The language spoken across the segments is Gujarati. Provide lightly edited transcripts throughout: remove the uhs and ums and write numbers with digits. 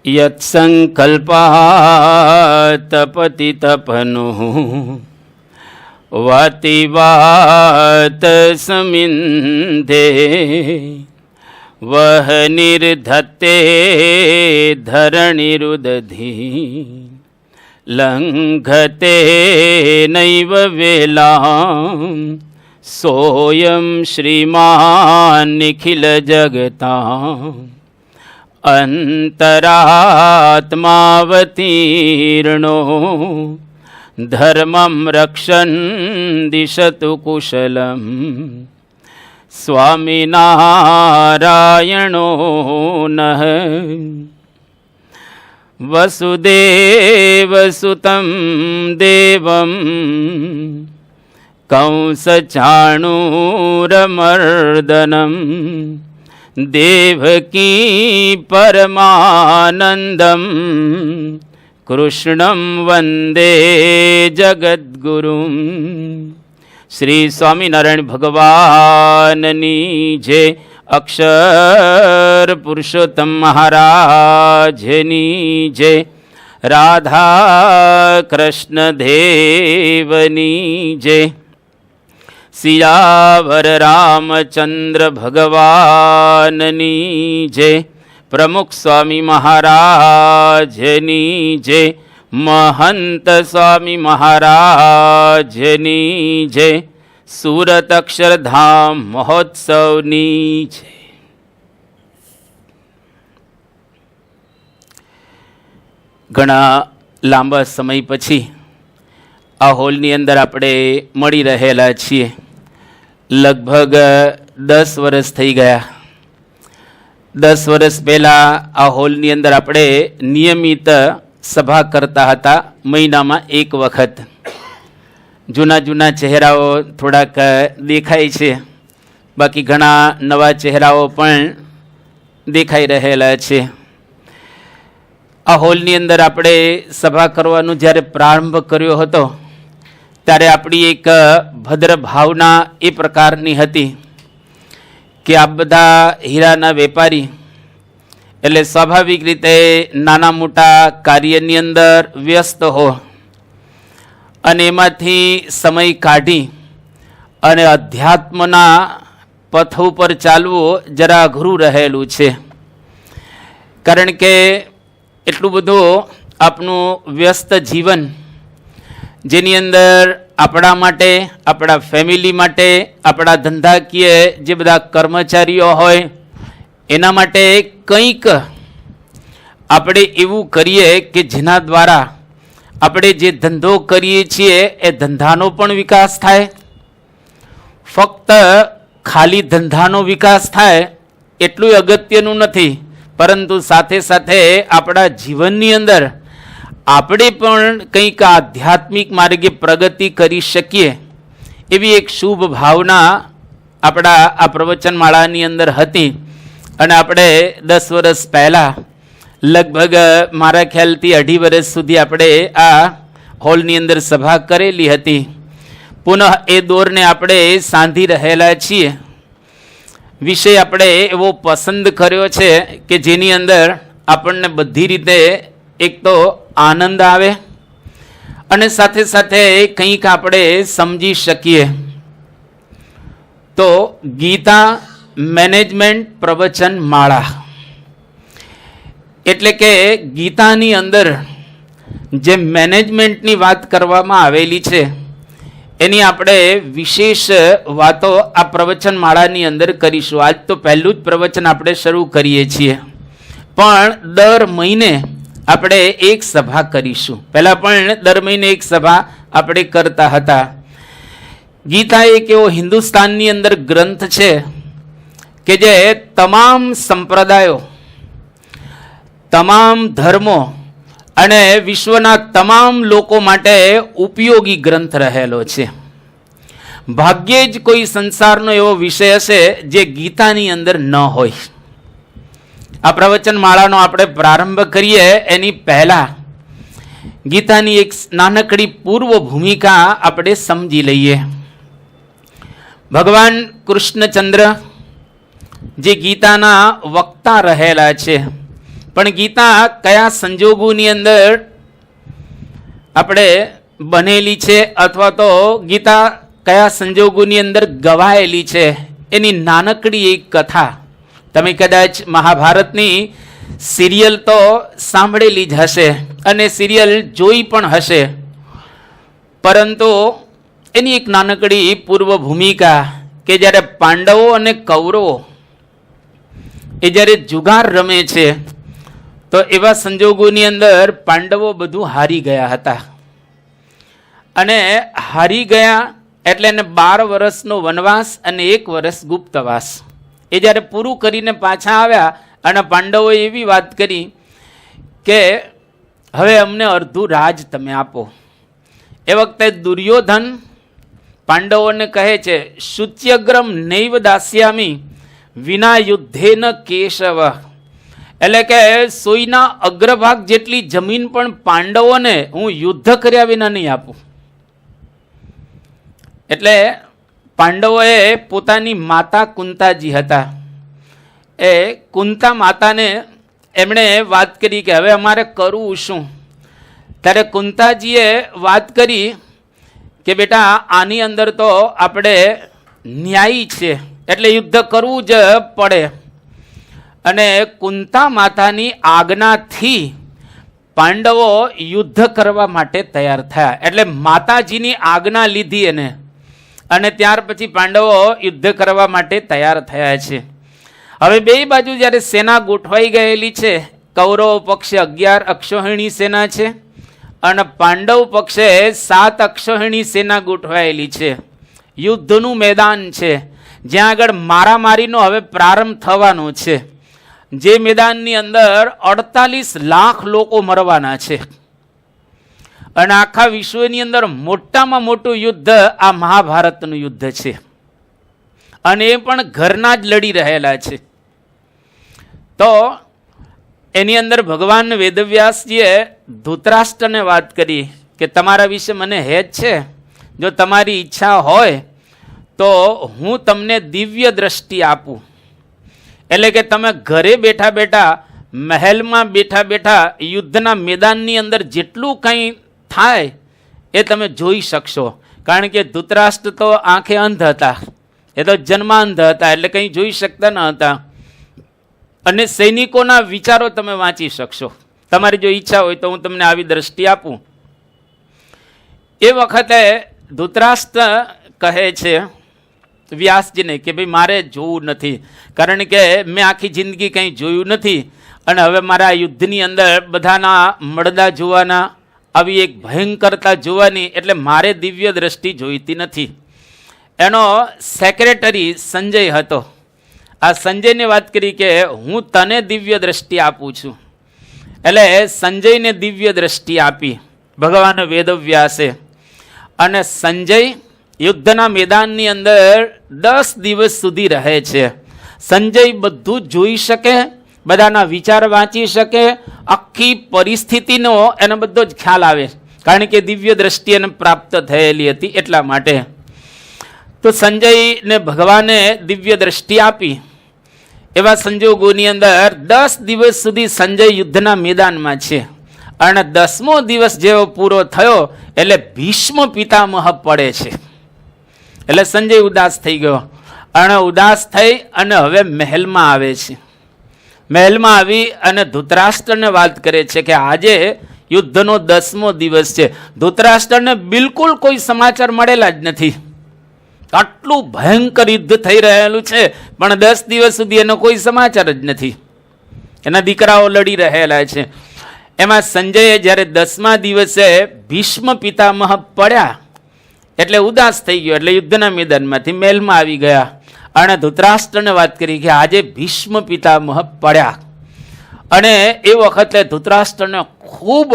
યત્સંકલ્પાતપતિ તપનું વાતિવાત સમિંધે વહ નિર્ધત્તે ધરણીરુદધી લંઘતે નૈવ વેલાં સોયં શ્રીમાન નિખિલ જગતાં અંતરાત્માવતીર્ણો ધર્મં રક્ષન દિશતુ કુશલમ સ્વામિનારાયણો નઃ. વસુદેવસુતં દેવં કંસચાણૂરમર્દનમ દેવકી પરમાનંદમ કૃષ્ણં વંદે જગદ્ગુરુમ. શ્રી સ્વામિનારાયણ ભગવાનની જય. અક્ષર પુરુષોત્તમ મહારાજની જય. રાધા કૃષ્ણ દેવની જય. સિયાવર રામચંદ્ર ભગવાનની જય. પ્રમુખ સ્વામી મહારાજની જય. મહંત સ્વામી મહારાજની જય. સુરત અક્ષરધામ મહોત્સવની જય. ઘણા લાંબા સમય પછી આ હોલની અંદર આપણે મળી રહેલા છીએ. લગભગ 10 વર્ષ થઈ ગયા. 10 વર્ષ પહેલાં આ હોલની અંદર આપણે નિયમિત સભા કરતા હતા, મહિનામાં એક વખત. જૂના જૂના ચહેરાઓ થોડાક દેખાય છે, બાકી ઘણા નવા ચહેરાઓ પણ દેખાઈ રહેલા છે. આ હોલની અંદર આપણે સભા કરવાનું જ્યારે પ્રારંભ કર્યો હતો ત્યારે આપણી એક ભદ્ર ભાવના એ પ્રકારની હતી કે આપ બધા હીરાના વેપારી એટલે સ્વાભાવિક રીતે નાના મોટા કાર્યની અંદર વ્યસ્ત હો અને એમાંથી સમય કાઢી અને અધ્યાત્મના પથ ઉપર ચાલવું જરા અઘરું રહેલું છે. કારણ કે એટલું બધું આપનું વ્યસ્ત જીવન, જેની અંદર આપણા માટે, આપણા ફેમિલી માટે, આપણા ધંધાકીય જે બધા કર્મચારીઓ હોય એના માટે કંઈક આપણે એવું કરીએ કે જેના દ્વારા આપણે જે ધંધો કરીએ છીએ એ ધંધાનો પણ વિકાસ થાય. ફક્ત ખાલી ધંધાનો વિકાસ થાય એટલું અગત્યનું નથી, પરંતુ સાથે સાથે આપણા જીવનની અંદર આપણે પણ કંઈક આધ્યાત્મિક માર્ગે પ્રગતિ કરી શકીએ એવી એક શુભ ભાવના આપણા આ પ્રવચનમાળાની અંદર હતી. અને આપણે 10 વર્ષ પહેલાં લગભગ મારા ખ્યાલથી 2.5 વર્ષ સુધી આપણે આ હોલની અંદર સભા કરેલી હતી. પુનઃ એ દોરને આપણે સાંધી રહેલા છીએ. વિષય આપણે એવો પસંદ કર્યો છે કે જેની અંદર આપણને બધી રીતે એક તો આનંદ આવે અને સાથે સાથે કંઈક આપણે સમજી શકીએ. તો ગીતા મેનેજમેન્ટ પ્રવચન માળા એટલે કે ગીતાની અંદર જે મેનેજમેન્ટની વાત કરવામાં આવેલી છે એની આપણે વિશેષ વાતો આ પ્રવચન માળાની અંદર કરીશું. આજ તો પહેલું જ પ્રવચન આપણે શરૂ કરીએ છીએ, પણ દર મહિને આપણે એક સભા કરીશું. પહેલાં પણ દર મહિને એક સભા આપણે કરતા હતા. ગીતા એક એવો હિન્દુસ્તાનની અંદર ગ્રંથ છે કે જે તમામ સંપ્રદાયો, તમામ ધર્મો અને વિશ્વના તમામ લોકો માટે ઉપયોગી ગ્રંથ રહેલો છે. ભાગ્યે જ કોઈ સંસારનો એવો વિષય હશે જે ગીતાની અંદર ન હોય. આ પ્રવચન માળાનો આપણે પ્રારંભ કરીએ એની પહેલા ગીતાની એક નાનકડી પૂર્વ ભૂમિકા આપણે સમજી લઈએ. ભગવાન કૃષ્ણચંદ્ર જે ગીતાના વક્તા રહેલા છે, પણ ગીતા કયા સંજોગોની અંદર આપણે બનેલી છે અથવા તો ગીતા કયા સંજોગોની અંદર ગવાયેલી છે એની નાનકડી એક કથા તમે કદાચ મહાભારતની સિરિયલ તો સાંભળેલી જ હશે અને સિરિયલ જોઈ પણ હશે, પરંતુ એની એક નાનકડી પૂર્વ ભૂમિકા કે જ્યારે પાંડવો અને કૌરવો એ જ્યારે જુગાર રમે છે તો એવા સંજોગોની અંદર પાંડવો બધું હારી ગયા હતા અને હારી ગયા એટલે એને 12 વર્ષનો વનવાસ અને 1 વર્ષ ગુપ્તવાસ. એ જ્યારે પૂરું કરીને પાછા આવ્યા અને પાંડવોએ એવી વાત કરી કે હવે અમને અડધું રાજ તમે આપો. એ વખતે દુર્યોધન પાંડવોને કહે છે, શુચ્યગ્રમ નૈવ દાસ્યામી વિના યુદ્ધેન કેશવ. એટલે કે સોયના અગ્રભાગ જેટલી જમીન પણ પાંડવોને હું યુદ્ધ કર્યા વિના નહીં આપું. એટલે પાંડવોએ પોતાની માતા કુંતાજી હતા, એ કુંતા માતાને એમણે વાત કરી કે હવે અમારે કરવું શું. ત્યારે કુંતાજીએ વાત કરી કે બેટા આની અંદર તો આપણે ન્યાયી છે એટલે યુદ્ધ કરવું જ પડે. અને કુંતા માતાની આજ્ઞાથી પાંડવો યુદ્ધ કરવા માટે તૈયાર થયા. એટલે માતાજીની આજ્ઞા લીધી એને અને ત્યાર પછી પાંડવો યુદ્ધ કરવા માટે તૈયાર થયા છે. હવે બે બાજુ જ્યારે સેના ગોઠવાઈ ગયેલી છે, કૌરવ પક્ષે 11 અક્ષોહિણી સેના છે અને પાંડવ પક્ષે 7 અક્ષોહિણી સેના ગોઠવાયેલી છે. યુદ્ધનું મેદાન છે જ્યાં આગળ મારામારીનો હવે પ્રારંભ થવાનો છે. જે મેદાનની અંદર 48 લાખ લોકો મરવાના છે અને આખા વિશ્વની અંદર મોટામાં મોટું યુદ્ધ આ મહાભારતનું યુદ્ધ છે અને એ પણ ઘરના જ લડી રહેલા છે. તો એની અંદર ભગવાન વેદવ્યાસજીએ ધૃતરાષ્ટ્રને વાત કરી કે તમારા વિશે મને હેત છે, જો તમારી ઈચ્છા હોય તો હું તમને દિવ્ય દ્રષ્ટિ આપું. એટલે કે તમે ઘરે બેઠા બેઠા મહેલમાં બેઠા બેઠા યુદ્ધના મેદાનની અંદર જેટલું કંઈ થાય એ તમે જોઈ શકશો. કારણ કે ધૃતરાષ્ટ્ર તો આંખે અંધ હતા, એ તો જન્માંધ હતા, એટલે કંઈ જોઈ શકતા ન હતા. અને સૈનિકોના વિચારો તમે વાંચી શકશો. તમારી જો ઈચ્છા હોય તો હું તમને આવી દ્રષ્ટિ આપું. એ વખતે ધૃતરાષ્ટ્ર કહે છે વ્યાસજીને કે ભાઈ મારે જોવું નથી, કારણ કે મેં આખી જિંદગી કંઈ જોયું નથી અને હવે મારા યુદ્ધની અંદર બધાના મળદા જોવાના, આવી એક ભયંકરતા જોવાની, એટલે મારે દિવ્ય દ્રષ્ટિ જોઈતી નથી. એનો સેક્રેટરી સંજય હતો. આ સંજયને વાત કરી કે હું તને દિવ્ય દ્રષ્ટિ આપું છું. એટલે સંજયને દિવ્ય દ્રષ્ટિ આપી ભગવાન વેદવ્યાસે. અને સંજય યુદ્ધના મેદાનની અંદર 10 દિવસ સુધી રહે છે. સંજય બધું જોઈ શકે, બધાના વિચાર વાંચી શકે, આખી પરિસ્થિતિનો એને બધો જ ખ્યાલ આવે, કારણ કે દિવ્ય દ્રષ્ટિ એને પ્રાપ્ત થયેલી હતી એટલા માટે. તો સંજયને ભગવાને દિવ્ય દ્રષ્ટિ આપી. એવા સંજોગોની અંદર 10 દિવસ સુધી સંજય યુદ્ધના મેદાનમાં છે અને 10મો દિવસ જેવો પૂરો થયો એટલે ભીષ્મ પિતામહ પડે છે. એટલે સંજય ઉદાસ થઈ ગયો અને ઉદાસ થઈ અને હવે મહેલમાં આવે છે. મહેલમાં આવી અને ધૃતરાષ્ટ્રને વાત કરે છે કે આજે યુદ્ધનો 10મો દિવસ છે. ધૃતરાષ્ટ્રને બિલકુલ કોઈ સમાચાર મળેલા જ નથી. આટલું ભયંકર યુદ્ધ થઈ રહેલું છે પણ 10 દિવસ સુધી એનો કોઈ સમાચાર જ નથી. એના દીકરાઓ લડી રહેલા છે. એમાં સંજયે જ્યારે 10મા દિવસે ભીષ્મ પિતામહ પડ્યા એટલે ઉદાસ થઈ ગયો, એટલે યુદ્ધના મેદાનમાંથી મહેલમાં આવી ગયા અને ધૃતરાષ્ટ્રને વાત કરી કે આજે ભીષ્મ પિતામહ પડ્યા. અને એ વખતે ધૃતરાષ્ટ્રને ખૂબ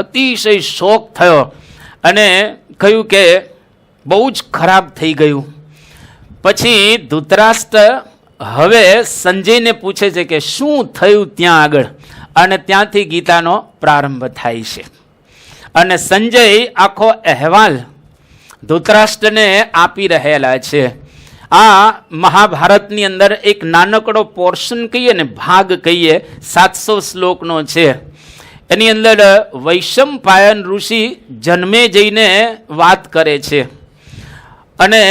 અતિશય શોક થયો અને કહ્યું કે બહુ જ ખરાબ થઈ ગયું. પછી ધૃતરાષ્ટ્ર હવે સંજયને પૂછે છે કે શું થયું ત્યાં આગળ, અને ત્યાંથી ગીતાનો પ્રારંભ થાય છે. અને સંજય આખો અહેવાલ ધૃતરાષ્ટ્રને આપી રહેલા છે આ મહાભારતની અંદર એક નાનકડો પોર્શન કહીએ ને, ભાગ કહીએ, 700 શ્લોકનો છે. એની અંદર વૈશંપાયન ઋષિ જન્મે જઈને વાત કરે છે અને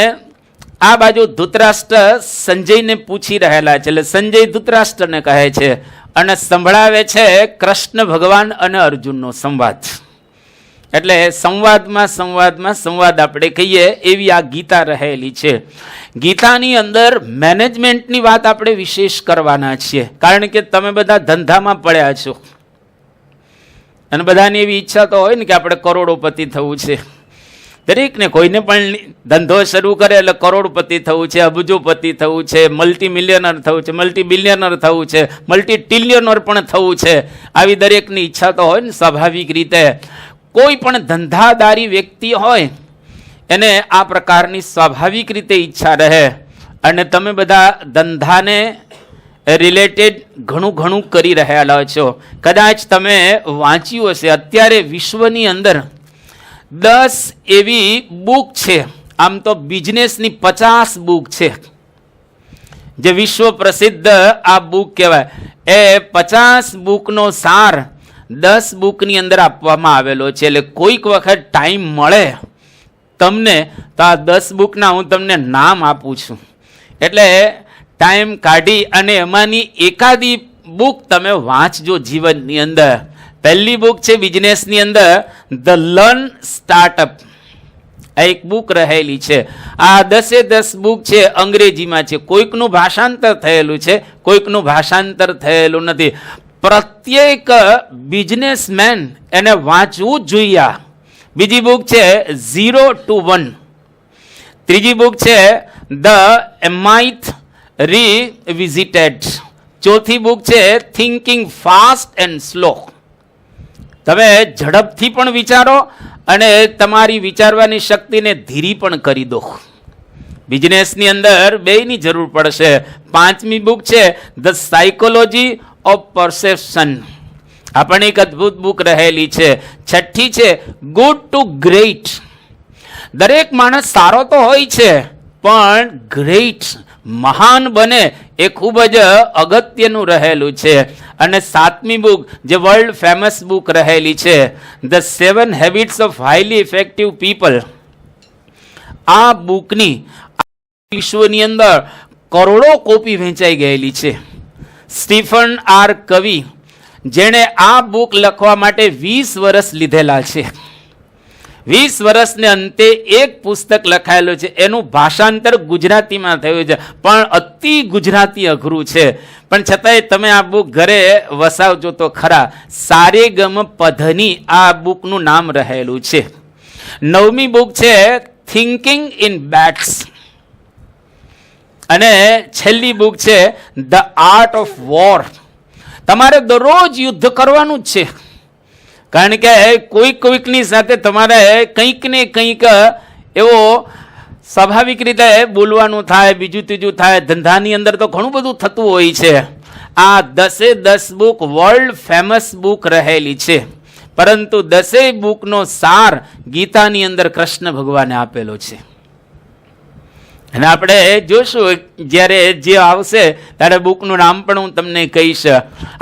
આ બાજુ ધૃતરાષ્ટ્ર સંજયને પૂછી રહેલા છે. એટલે સંજય ધૃતરાષ્ટ્રને કહે છે અને સંભળાવે છે કૃષ્ણ ભગવાન અને અર્જુનનો સંવાદ. એટલે સંવાદ આપણે કહીએ એવી આ ગીતા રહેલી છે. ગીતાની અંદર મેનેજમેન્ટની વાત આપણે વિશેષ કરવાના છીએ, કારણ કે તમે બધા ધંધામાં પડ્યા છો અને બધાની એવી ઈચ્છા તો હોય ને કે આપણે કરોડોપતિ થવું છે. દરેકને કોઈને પણ ધંધો શરૂ કરે એટલે કરોડપતિ થવું છે, અબજોપતિ થવું છે, મલ્ટી મિલિયનર થવું છે, મલ્ટી બિલિયનર થવું છે, મલ્ટી ટિલિયનર પણ થવું છે. આવી દરેકની ઈચ્છા તો હોય ને સ્વાભાવિક રીતે. કોઈ પણ ધંધાદારી વ્યક્તિ હોય એને આ પ્રકારની સ્વાભાવિક રીતે ઈચ્છા રહે. અને તમે બધા ધંધાને રિલેટેડ ઘણું કરી રહેલા છો. કદાચ તમે વાંચ્યું હશે, અત્યારે વિશ્વની અંદર 10 એવી બુક છે, આમ તો બિઝનેસની 50 બુક છે જે વિશ્વ પ્રસિદ્ધ આ બુક કહેવાય. એ 50 બુકનો સાર 10 બુકની અંદર આપવામાં આવેલો છે. એટલે કોઈક વખત ટાઈમ મળે તમને તો આ 10 બુકના હું તમને નામ આપું છું. એટલે ટાઈમ કાઢી અને એમાંની એકાદી બુક તમે વાંચજો જીવનની અંદર. પહેલી બુક છે બિઝનેસની અંદર ધ લર્ન સ્ટાર્ટઅપ. આ એક બુક રહેલી છે. આ 10 બુક છે, અંગ્રેજીમાં છે. કોઈકનું ભાષાંતર થયેલું છે, કોઈકનું ભાષાંતર થયેલું નથી. પ્રત્યેક બિઝનેસમેન એને વાંચવું જ જોઈએ. બીજી બુક છે 0 to 1. ત્રીજી બુક છે ધ એમાઇથ રીવિઝિટેડ. ચોથી બુક છે થિંકિંગ ફાસ્ટ એન્ડ સ્લો. તમે ઝડપથી પણ વિચારો અને તમારી વિચારવાની શક્તિને ધીરી પણ કરી દો. બિઝનેસની અંદર બેયની જરૂર પડશે. 5મી બુક છે ધ સાયકોલોજી ઓફ પરસેપ્શન. આ પણ એક અદ્ભુત બુક રહેલી છે. 6ઠ્ઠી છે ગુડ ટુ ગ્રેટ. દરેક માણસ સારો તો હોય છે, પણ ગ્રેટ મહાન બને એ ખૂબ જ અગત્યનું રહેલું છે. અને 7મી બુક જે વર્લ્ડ ફેમસ બુક રહેલી છે the 7 habits of highly effective people. આ બુકની વિશ્વની અંદર કરોડો કોપી વેચાઈ ગયેલી છે. સ્ટીફન આર કવિ, જેણે આ બુક લખવા માટે 20 વર્ષ લીધેલા છે. 20 વર્ષને અંતે એક પુસ્તક લખાયેલું છે. એનું ભાષાંતર ગુજરાતીમાં થયું છે, પણ અતિ ગુજરાતી અઘરું છે. પણ છતાંય તમે આ બુક ઘરે વસાવજો તો ખરા. સારેગમ પધની આ બુકનું નામ રહેલું છે. 9મી બુક છે થિંકિંગ ઇન બેટ્સ. અને છેલ્લી બુક છે ધ આર્ટ ઓફ વોર. તમારે દરરોજ યુદ્ધ કરવાનું જ છે, કારણ કે કોઈકની સાથે તમારે કંઈક ને કંઈક એવો સ્વાભાવિક રીતે બોલવાનું થાય, બીજું ત્રીજું થાય. ધંધાની અંદર તો ઘણું બધું થતું હોય છે. આ 10 બુક વર્લ્ડ ફેમસ બુક રહેલી છે, પરંતુ 10 બુકનો સાર ગીતાની અંદર કૃષ્ણ ભગવાને આપેલો છે. અને આપણે જોશું જ્યારે જે આવશે ત્યારે બુકનું નામ પણ હું તમને કહીશ.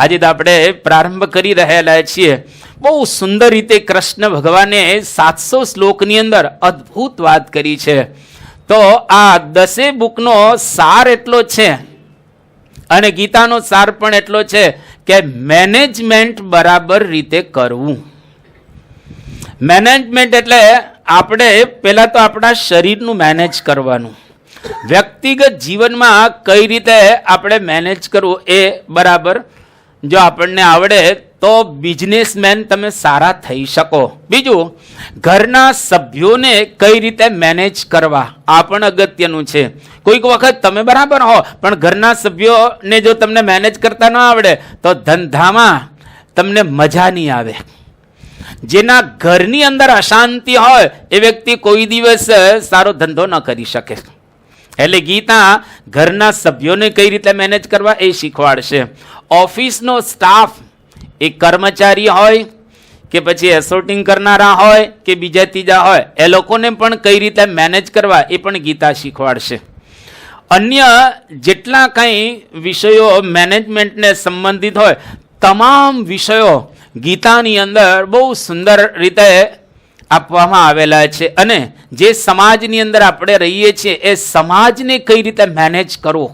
આજે તો આપણે પ્રારંભ કરી રહેલા છીએ. બહુ સુંદર રીતે કૃષ્ણ ભગવાને 700 શ્લોકની અંદર અદ્ભુત વાત કરી છે. તો આ 10 બુકનો સાર એટલો છે અને ગીતાનો સાર પણ એટલો છે કે મેનેજમેન્ટ બરાબર રીતે કરવું. મેનેજમેન્ટ એટલે આપણે પહેલા તો આપણા શરીરનું મેનેજ કરવાનું. વ્યક્તિગત જીવનમાં કઈ રીતે આપણે મેનેજ કરવું એ બરાબર જો આપણને આવડે તો બિઝનેસમેન તમે સારા થઈ શકો. બીજું, ઘરના સભ્યોને કઈ રીતે મેનેજ કરવા, આ પણ અગત્યનું છે. કોઈક વખત તમે બરાબર હો, પણ ઘરના સભ્યોને જો તમને મેનેજ કરતા ન આવડે તો ધંધામાં તમને મજા નહીં આવે. જેના ઘરની અંદર અશાંતિ હોય એ વ્યક્તિ કોઈ દિવસ સારો ધંધો ન કરી શકે. એટલે ગીતા ઘરના સભ્યોને કઈ રીતે મેનેજ કરવા એ શીખવાડશે. ઓફિસનો સ્ટાફ, એ કર્મચારી હોય કે પછી એસોર્ટિંગ કરનારા હોય કે બીજા ત્રીજા હોય, એ લોકોને પણ કઈ રીતે મેનેજ કરવા એ પણ ગીતા શીખવાડશે. અન્ય જેટલા કંઈ વિષયો મેનેજમેન્ટને સંબંધિત હોય તમામ વિષયો ગીતાની અંદર બહુ સુંદર રીતે આપવામાં આવેલા છે. અને જે સમાજની અંદર આપણે રહીએ છીએ એ સમાજને કઈ રીતે મેનેજ કરવો.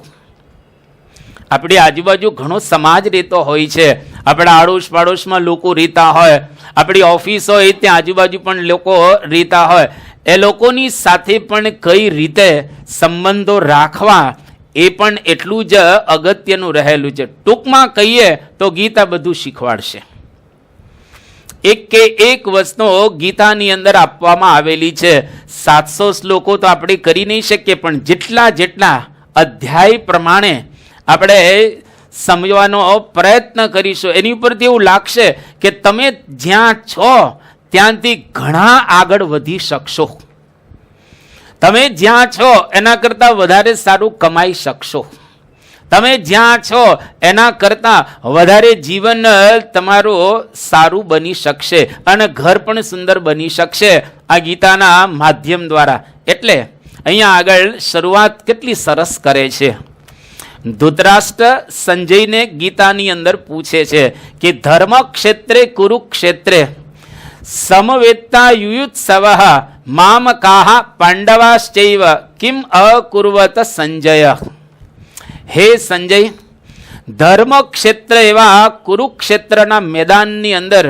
આપણી આજુબાજુ ઘણો સમાજ રહેતો હોય છે, આપણા આડોશ પાડોશમાં લોકો રહેતા હોય, આપણી ઓફિસ હોય ત્યાં આજુબાજુ પણ લોકો રહેતા હોય, એ લોકોની સાથે પણ કઈ રીતે સંબંધો રાખવા એ પણ એટલું જ અગત્યનું રહેલું છે. ટૂંકમાં કહીએ તો ગીતા બધું શીખવાડશે. એક કે એક વસ્તુ ગીતાની અંદર આપવામાં આવેલી છે. 700 શ્લોકો તો આપણે કરી નહીં શકીએ, પણ જેટલા જેટલા અધ્યાય પ્રમાણે આપણે સમજવાનો પ્રયત્ન કરીશું એની ઉપરથી એવું લાગશે કે તમે જ્યાં છો ત્યાંથી ઘણા આગળ વધી શકશો. તમે જ્યાં છો એના કરતાં વધારે સારું કમાઈ શકશો. તમે જ્યાં છો એના કરતાં વધારે જીવન તમારું સારું બની શકશે અને ઘર પણ સુંદર બની શકશે આ ગીતાના માધ્યમ દ્વારા. એટલે અહીંયા આગળ શરૂઆત કેટલી સરસ કરે છે. ધૃતરાષ્ટ્ર સંજયને ગીતાની અંદર પૂછે છે કે ધર્મ ક્ષેત્રે કુરુક્ષેત્રે સમવેત્તા યુયુત્સવ મામ કાહ પાંડવાશ્ચૈવ કિમ અકુર્વત સંજય. હે સંજય, ધર્મ ક્ષેત્ર એવા કુરુક્ષેત્રના મેદાનની અંદર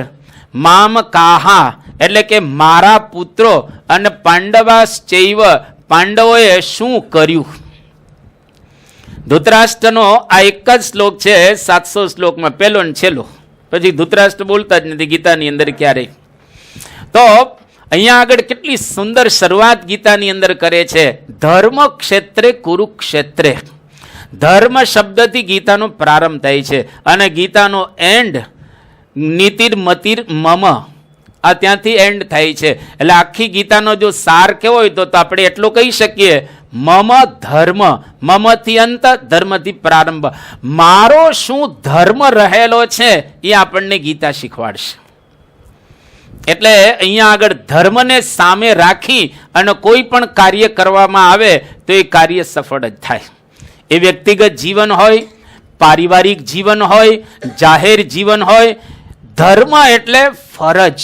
મામ કાહા એટલે કે મારા પુત્રો અને પાંડવાશ્ચૈવ પાંડવોએ શું કર્યું. ધૃતરાષ્ટ્રનો આ એક જ શ્લોક છે 700 શ્લોકમાં, પહેલો ને છેલ્લો. પછી ધૃતરાષ્ટ્ર બોલતા જ નથી ગીતાની અંદર ક્યારેય. તો અહીંયા આગળ કેટલી સુંદર શરૂઆત ગીતાની અંદર કરે છે. ધર્મ ક્ષેત્રે કુરુક્ષેત્રે. ધર્મ શબ્દથી ગીતાનો પ્રારંભ થાય છે અને ગીતાનો એન્ડ નીતિર મતિર મમ આ ત્યાંથી એન્ડ થાય છે. એટલે આખી ગીતાનો જો સાર કેવો હોય તો આપણે એટલો કહી શકીએ મમ ધર્મ, મમથી અંત ધર્મથી પ્રારંભ. મારો શું ધર્મ રહેલો છે એ આપણને ગીતા શીખવાડશે. એટલે અહીંયા આગળ ધર્મને સામે રાખી અને કોઈ પણ કાર્ય કરવામાં આવે તો એ કાર્ય સફળ જ થાય. એ વ્યક્તિગત જીવન હોય, પારિવારિક જીવન હોય, જાહેર જીવન હોય. ધર્મ એટલે ફરજ,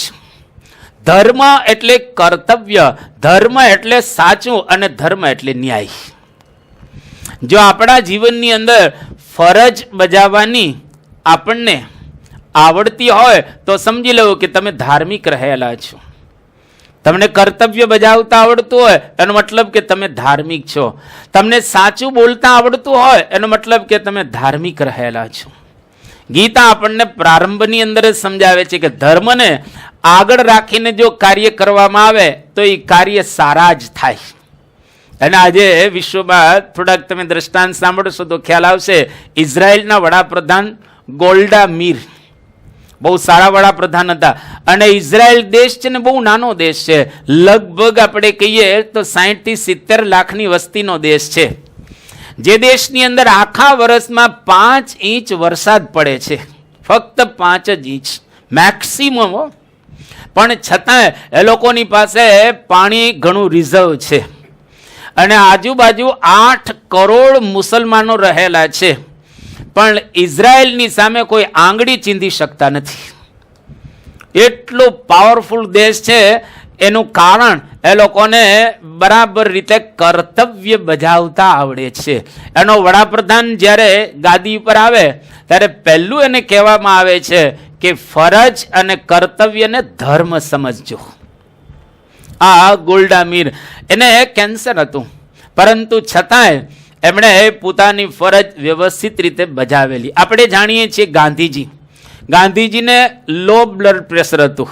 ધર્મ એટલે કર્તવ્ય, ધર્મ એટલે સાચું અને ધર્મ એટલે ન્યાય. જો આપણા જીવનની અંદર ફરજ બજાવવાની આપણને આવડતી હોય તો સમજી લેવું કે તમે ધાર્મિક રહેલા છો. તમને કર્તવ્ય બજાવતા આવડતું હોય એનો મતલબ કે તમે ધાર્મિક છો. તમને સાચું બોલતા આવડતું હોય એનો મતલબ કે તમે ધાર્મિક રહેલા છો. ગીતા આપણને પ્રારંભની અંદર જ સમજાવે છે કે ધર્મને આગળ રાખીને જો કાર્ય કરવામાં આવે તો એ કાર્ય સારા જ થાય. અને આજે વિશ્વમાં થોડાક તમે દ્રષ્ટાંત સાંભળશો તો ખ્યાલ આવશે. ઇઝરાયલના વડાપ્રધાન ગોલ્ડા મીર બહુ સારા વડાપ્રધાન હતા. અને ઇઝરાયલ દેશ છે ને બહુ નાનો દેશ છે. લગભગ આપણે કહીએ તો 60 થી 70 લાખની વસ્તીનો દેશ છે. જે દેશની અંદર આખા વર્ષમાં 5 ઇંચ વરસાદ પડે છે, ફક્ત 5 જ ઇંચ મેક્સિમમ. પણ છતાં એ લોકોની પાસે પાણી ઘણું રિઝર્વ છે અને આજુબાજુ 8 કરોડ મુસલમાનો રહેલા છે. પણ ઇઝરાયલની સામે કોઈ આંગળી ચીંધી શકતા નથી. એટલો પાવરફુલ દેશ છે. એનું કારણ એ લોકોને બરાબર રીતે કર્તવ્ય બજાવતા આવડે છે. એનો વડાપ્રધાન જ્યારે ગાદી ઉપર આવે ત્યારે પહેલું એને કહેવામાં આવે છે કે ફરજ અને કર્તવ્યને ધર્મ સમજજો. આ ગોલ્ડા મીર, એને કેન્સર હતું પરંતુ છતાંય એમણે પોતાની ફરજ વ્યવસ્થિત રીતે બજાવેલી. આપણે જાણીએ છીએ ગાંધીજીને લો બ્લડ પ્રેશર હતું.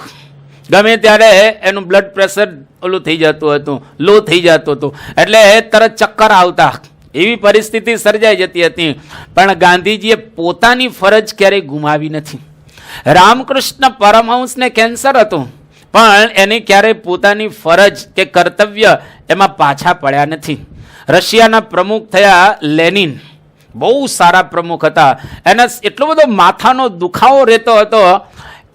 ગમે ત્યારે એનું બ્લડ પ્રેશર ઓલું થઈ જતું હતું, લો થઈ જતું હતું, એટલે તરત ચક્કર આવતા, એવી પરિસ્થિતિ સર્જાઈ જતી હતી. પણ ગાંધીજીએ પોતાની ફરજ ક્યારેય ગુમાવી નથી. રામકૃષ્ણ પરમહંસને કેન્સર હતું પણ એને ક્યારેય પોતાની ફરજ કે કર્તવ્ય એમાં પાછા પડ્યા નથી. રશિયાના પ્રમુખ થયા લેનિન, બહુ સારા પ્રમુખ હતા. એને એટલો બધો માથાનો દુખાવો રહેતો હતો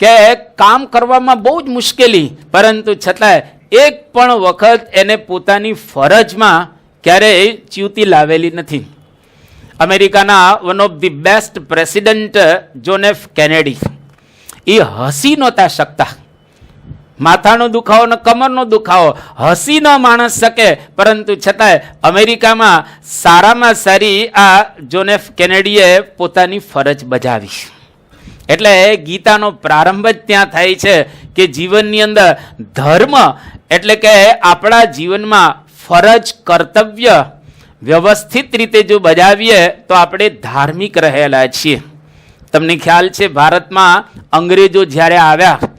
કે કામ કરવામાં બહુ જ મુશ્કેલી, પરંતુ છતાંય એક પણ વખત એને પોતાની ફરજમાં ક્યારેય ચ્યુતિ લાવેલી નથી. અમેરિકાના one of the best president John F Kennedy એ હસી નહોતા શકતા. માથાનો દુખાવો ને કમરનો દુખાવો હસી ન માણસ શકે, પરંતુ છતાંય અમેરિકામાં સારામાં સારી આ જોન એફ કેનેડીએ પોતાની ફરજ બજાવી. એટલે ગીતાનો પ્રારંભ જ ત્યાં થાય છે કે જીવનની અંદર ધર્મ એટલે કે આપણા જીવનમાં ફરજ કર્તવ્ય વ્યવસ્થિત રીતે જો બજાવીએ તો આપણે ધાર્મિક રહેલા છીએ. તમને ખ્યાલ છે ભારતમાં અંગ્રેજો જ્યારે આવ્યા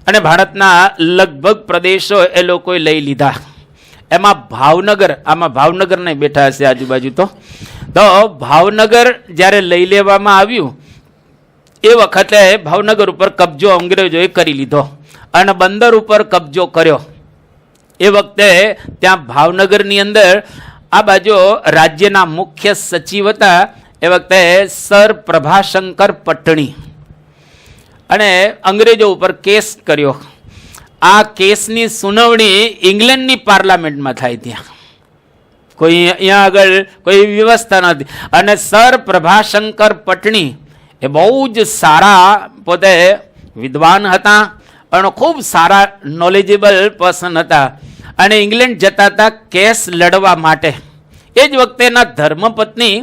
અને ભારતના લગભગ પ્રદેશો એ લોકોએ લઈ લીધા. એમાં ભાવનગર, આમાં ભાવનગર નહીં બેઠા હશે આજુબાજુ, તો ભાવનગર જ્યારે લઈ લેવામાં આવ્યું એ વખતે ભાવનગર ઉપર કબજો અંગ્રેજોએ કરી લીધો અને બંદર ઉપર કબજો કર્યો. એ વખતે ત્યાં ભાવનગરની અંદર આ બાજુ રાજ્યના મુખ્ય સચિવ હતા એ વખતે સર પ્રભાશંકર પટણી, અને અંગ્રેજો ઉપર કેસ કર્યો. આ કેસની સુનાવણી ઇંગ્લેન્ડની પાર્લામેન્ટમાં થાય. ત્યાં કોઈ અહીંયા આગળ કોઈ વ્યવસ્થા નથી. અને સર પ્રભાશંકર પટણી એ બહુ જ સારા પોતે વિદ્વાન હતા અને ખૂબ સારા નોલેજેબલ પર્સન હતા, અને ઇંગ્લેન્ડ જતા હતા કેસ લડવા માટે. એ જ વખતે એના ધર્મપત્ની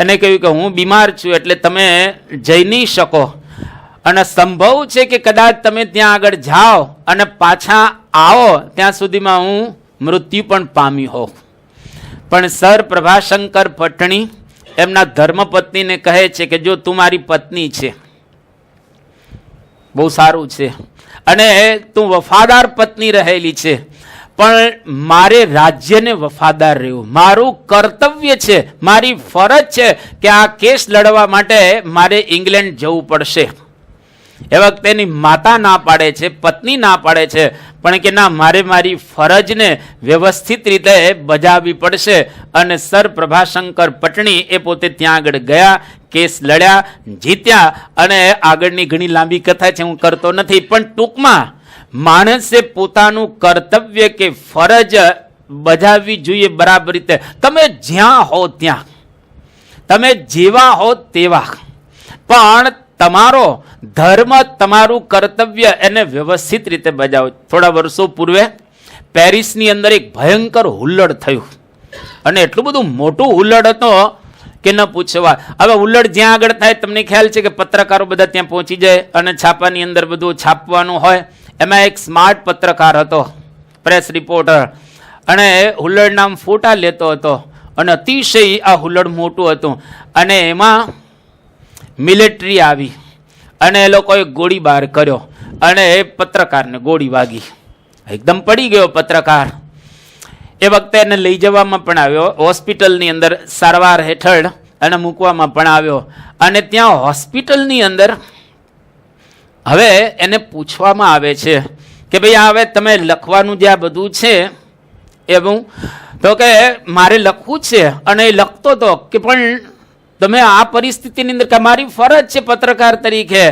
એને કહ્યું કે હું બીમાર છું એટલે તમે જઈ નહીં શકો, અને સંભવ છે કે કદાચ તમે ત્યાં આગળ જાઓ અને પાછા આવો ત્યાં સુધીમાં હું મૃત્યુ પણ પામી હોઉં. પણ સર પ્રભાશંકર પટણી એમના ધર્મપત્નીને કહે છે કે જો તું મારી પત્ની છે, બહુ સારું છે, અને તું વફાદાર પત્ની રહેલી છે, પણ મારે રાજ્યને વફાદાર રહેવું મારું કર્તવ્ય છે, મારી ફરજ છે કે આ કેસ લડવા માટે મારે ઇંગ્લેન્ડ જવું પડશે. એ વખતે એની માતા ના પાડે છે, પત્ની ના પાડે છે, પણ કે ના, મારે મારી ફરજને વ્યવસ્થિત રીતે બજાવવી પડશે. અને સર પ્રભાશંકર પટણી એ પોતે ત્યાં આગળ ગયા, કેસ લડ્યા, જીત્યા. અને આગળની ઘણી લાંબી કથા છે, હું કરતો નથી, પણ ટૂંકમાં માણસે પોતાનું કર્તવ્ય કે ફરજ બજાવવી જોઈએ બરાબર રીતે. તમે જ્યાં હો ત્યાં, તમે જેવા હો તેવા, પણ તમારો ધર્મ, તમારું કર્તવ્ય એને વ્યવસ્થિત રીતે બજાવો. થોડા વર્ષો પૂર્વે પેરિસની અંદર એક ભયંકર હુલ્લડ થયું, અને એટલું બધું મોટું હુલ્લડ હતો કે ન પૂછવા. હવે હુલ્લડ જ્યાં આગળ થાય તમને ખ્યાલ છે કે પત્રકારો બધા ત્યાં પહોંચી જાય અને છાપાની અંદર બધું છાપવાનું હોય. એમાં એક સ્માર્ટ પત્રકાર હતો, પ્રેસ રિપોર્ટર, અને હુલ્લડના ફોટા લેતો હતો, અને અતિશય આ હુલ્લડ મોટું હતું, અને એમાં મિલિટરી આવી અને એ લોકોએ ગોળીબાર કર્યો અને એ પત્રકારને ગોળી વાગી, એકદમ પડી ગયો પત્રકાર. એ વખતે એને લઈ જવામાં પણ આવ્યો હોસ્પિટલની અંદર, સારવાર હેઠળ અને મૂકવામાં પણ આવ્યો. અને ત્યાં હોસ્પિટલની અંદર હવે એને પૂછવામાં આવે છે કે ભાઈ હવે તમે લખવાનું જે આ બધું છે એવું, તો કે મારે લખવું છે, અને એ લખતો હતો કે પણ તમે આ પરિસ્થિતિની અંદર કે મારી ફરજ છે પત્રકાર તરીકે,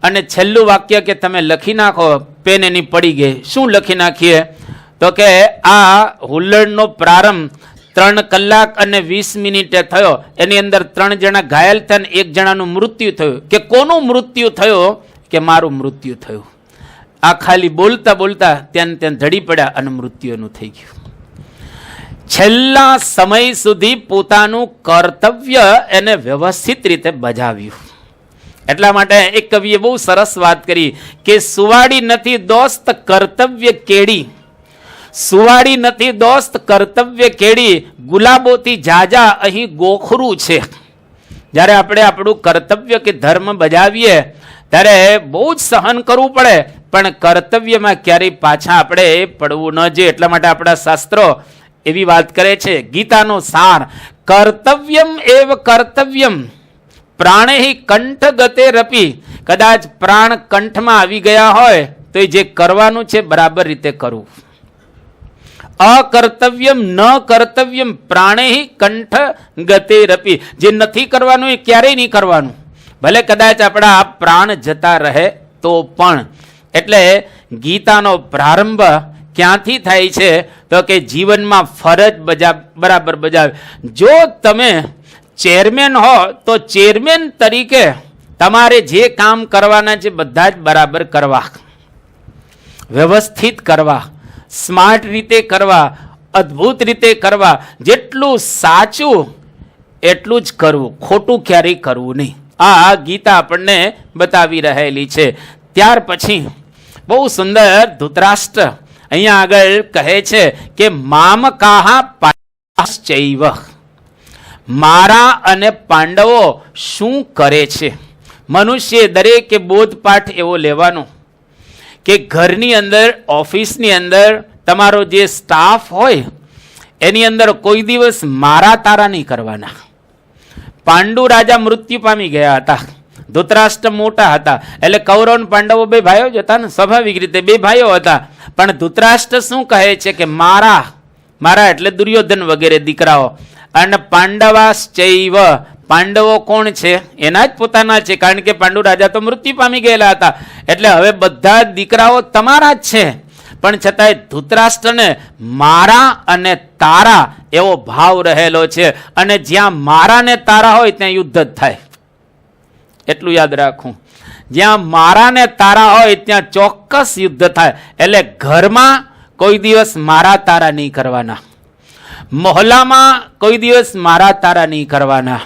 અને છેલ્લું વાક્ય કે તમે લખી નાખો. પેન એની પડી ગઈ. શું લખી નાખીએ? તો કે આ હુલ્લડનો પ્રારંભ 3 કલાક અને 20 મિનિટે થયો, એની અંદર 3 જણા ઘાયલ થયા, 1 જણાનું મૃત્યુ થયું. કે કોનું મૃત્યુ થયું? કે મારું મૃત્યુ થયું. આ ખાલી બોલતા બોલતા ત્યાં ધડી પડ્યા અને મૃત્યુનું થઈ ગયું. છેલ્લા સમય સુધી પોતાનું કર્તવ્ય એને વ્યવસ્થિત રીતે બજાવ્યું. એટલા માટે એક કવિએ બહુ સરસ વાત કરી કે સુવાડી નથી દોસ્ત કર્તવ્ય કેડી, સુવાડી નથી દોસ્ત કર્તવ્ય કેડી, ગુલાબોથી જાજા અહીં ગોખરું છે. જ્યારે આપણે આપણું કર્તવ્ય કે ધર્મ બજાવીએ ત્યારે બહુ જ સહન કરવું પડે, પણ કર્તવ્યમાં ક્યારેય પાછા આપણે પડવું ન જોઈએ. એટલા માટે આપણા શાસ્ત્રો એવી વાત કરે છે, ગીતાનો સાર, કર્તવ્યમ એવ કર્તવ્યમ પ્રાણેહી કંઠ ગતે રપી. કદાચ પ્રાણ કંઠમાં આવી ગયા હોય તો એ જે કરવાનું છે બરાબર રીતે કરવું. અકર્તવ્યમ ન કર્તવ્યમ પ્રાણેહી કંઠ ગતે રપી. જે નથી કરવાનું એ ક્યારેય નહીં કરવાનું, ભલે કદાચ આપણા પ્રાણ જતા રહે તો પણ. એટલે ગીતાનો પ્રારંભ ક્યાંથી થાય છે? તો કે જીવનમાં ફરજ બરાબર બજાવે. જો તમે ચેરમેન હો તો ચેરમેન તરીકે તમારે જે કામ કરવાના છે બધા જ બરાબર કરવા, વ્યવસ્થિત કરવા, સ્માર્ટ રીતે કરવા, અદ્ભુત રીતે કરવા. જેટલું સાચું એટલું જ કરવું, ખોટું ક્યારેય કરવું નહીં. આ ગીતા આપણને બતાવી રહેલી છે. ત્યાર પછી બહુ સુંદર ધૃતરાષ્ટ્ર અહીંયા આગળ કહે છે કે મામ કાહા પાંડવશ્ચૈવ, મારા અને પાંડવો શું કરે છે. મનુષ્ય દરેકે બોધપાઠ એવો લેવાનો કે ઘરની અંદર, ઓફિસની અંદર તમારો જે સ્ટાફ હોય એની અંદર કોઈ દિવસ મારા તારા નહીં કરવાના. પાંડુ રાજા મૃત્યુ પામી ગયા હતા, ધૃતરાષ્ટ્ર મોટા હતા, એટલે કૌરવ અને પાંડવો બે ભાઈઓ જ હતા ને, સ્વાભાવિક રીતે બે ભાઈઓ હતા. પણ ધૃતરાષ્ટ્ર શું કહે છે કે મારા એટલે દુર્યોધન વગેરે દીકરાઓ, અને પાંડવાશ્ચૈવ, પાંડવો કોણ છે? એના જ પોતાના છે, કારણ કે પાંડુ રાજા તો મૃત્યુ પામી ગયેલા હતા. એટલે હવે બધા દીકરાઓ તમારા જ છે. પણ છતાંય ધૃતરાષ્ટ્રને મારા અને તારા એવો ભાવ રહેલો છે. અને જ્યાં મારા ને તારા હોય ત્યાં યુદ્ધ જ થાય, એટલું યાદ રાખવું. જ્યાં મારા ને તારા હોય ત્યાં ચોક્કસ યુદ્ધ થાય. એટલે ઘરમાં કોઈ દિવસ મારા તારા નહીં કરવાના, મોહલ્લામાં કોઈ દિવસ મારા તારા નહીં કરવાના,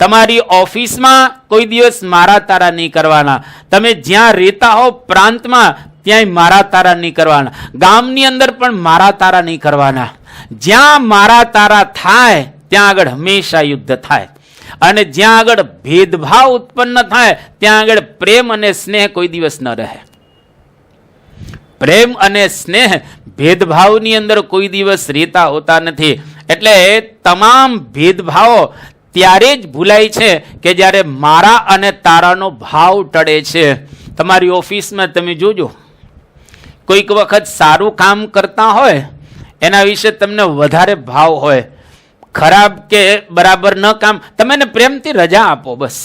તમારી ઓફિસમાં કોઈ દિવસ મારા તારા નહીં કરવાના, તમે જ્યાં રહેતા હો પ્રાંતમાં ત્યાંય મારા તારા નહીં કરવાના, ગામની અંદર પણ મારા તારા નહીં કરવાના. જ્યાં મારા તારા થાય ત્યાં આગળ હંમેશા યુદ્ધ થાય. અને જ્યાં આગળ ભેદભાવ ઉત્પન્ન થાય ત્યાં આગળ પ્રેમ અને સ્નેહ કોઈ દિવસ ન રહે. પ્રેમ અને સ્નેહ ભેદભાવની અંદર કોઈ દિવસ રહેતા હોતા નથી. એટલે તમામ ભેદભાવો ત્યારે જ ભૂલાય છે કે જ્યારે મારા અને તારાનો ભાવ ટળે છે. તમારી ઓફિસમાં તમે જોજો, કોઈક વખત સારું કામ કરતા હોય એના વિશે તમને વધારે ભાવ હોય, ખરાબ કે બરાબર ન કામ, તમે એને પ્રેમથી રજા આપો, બસ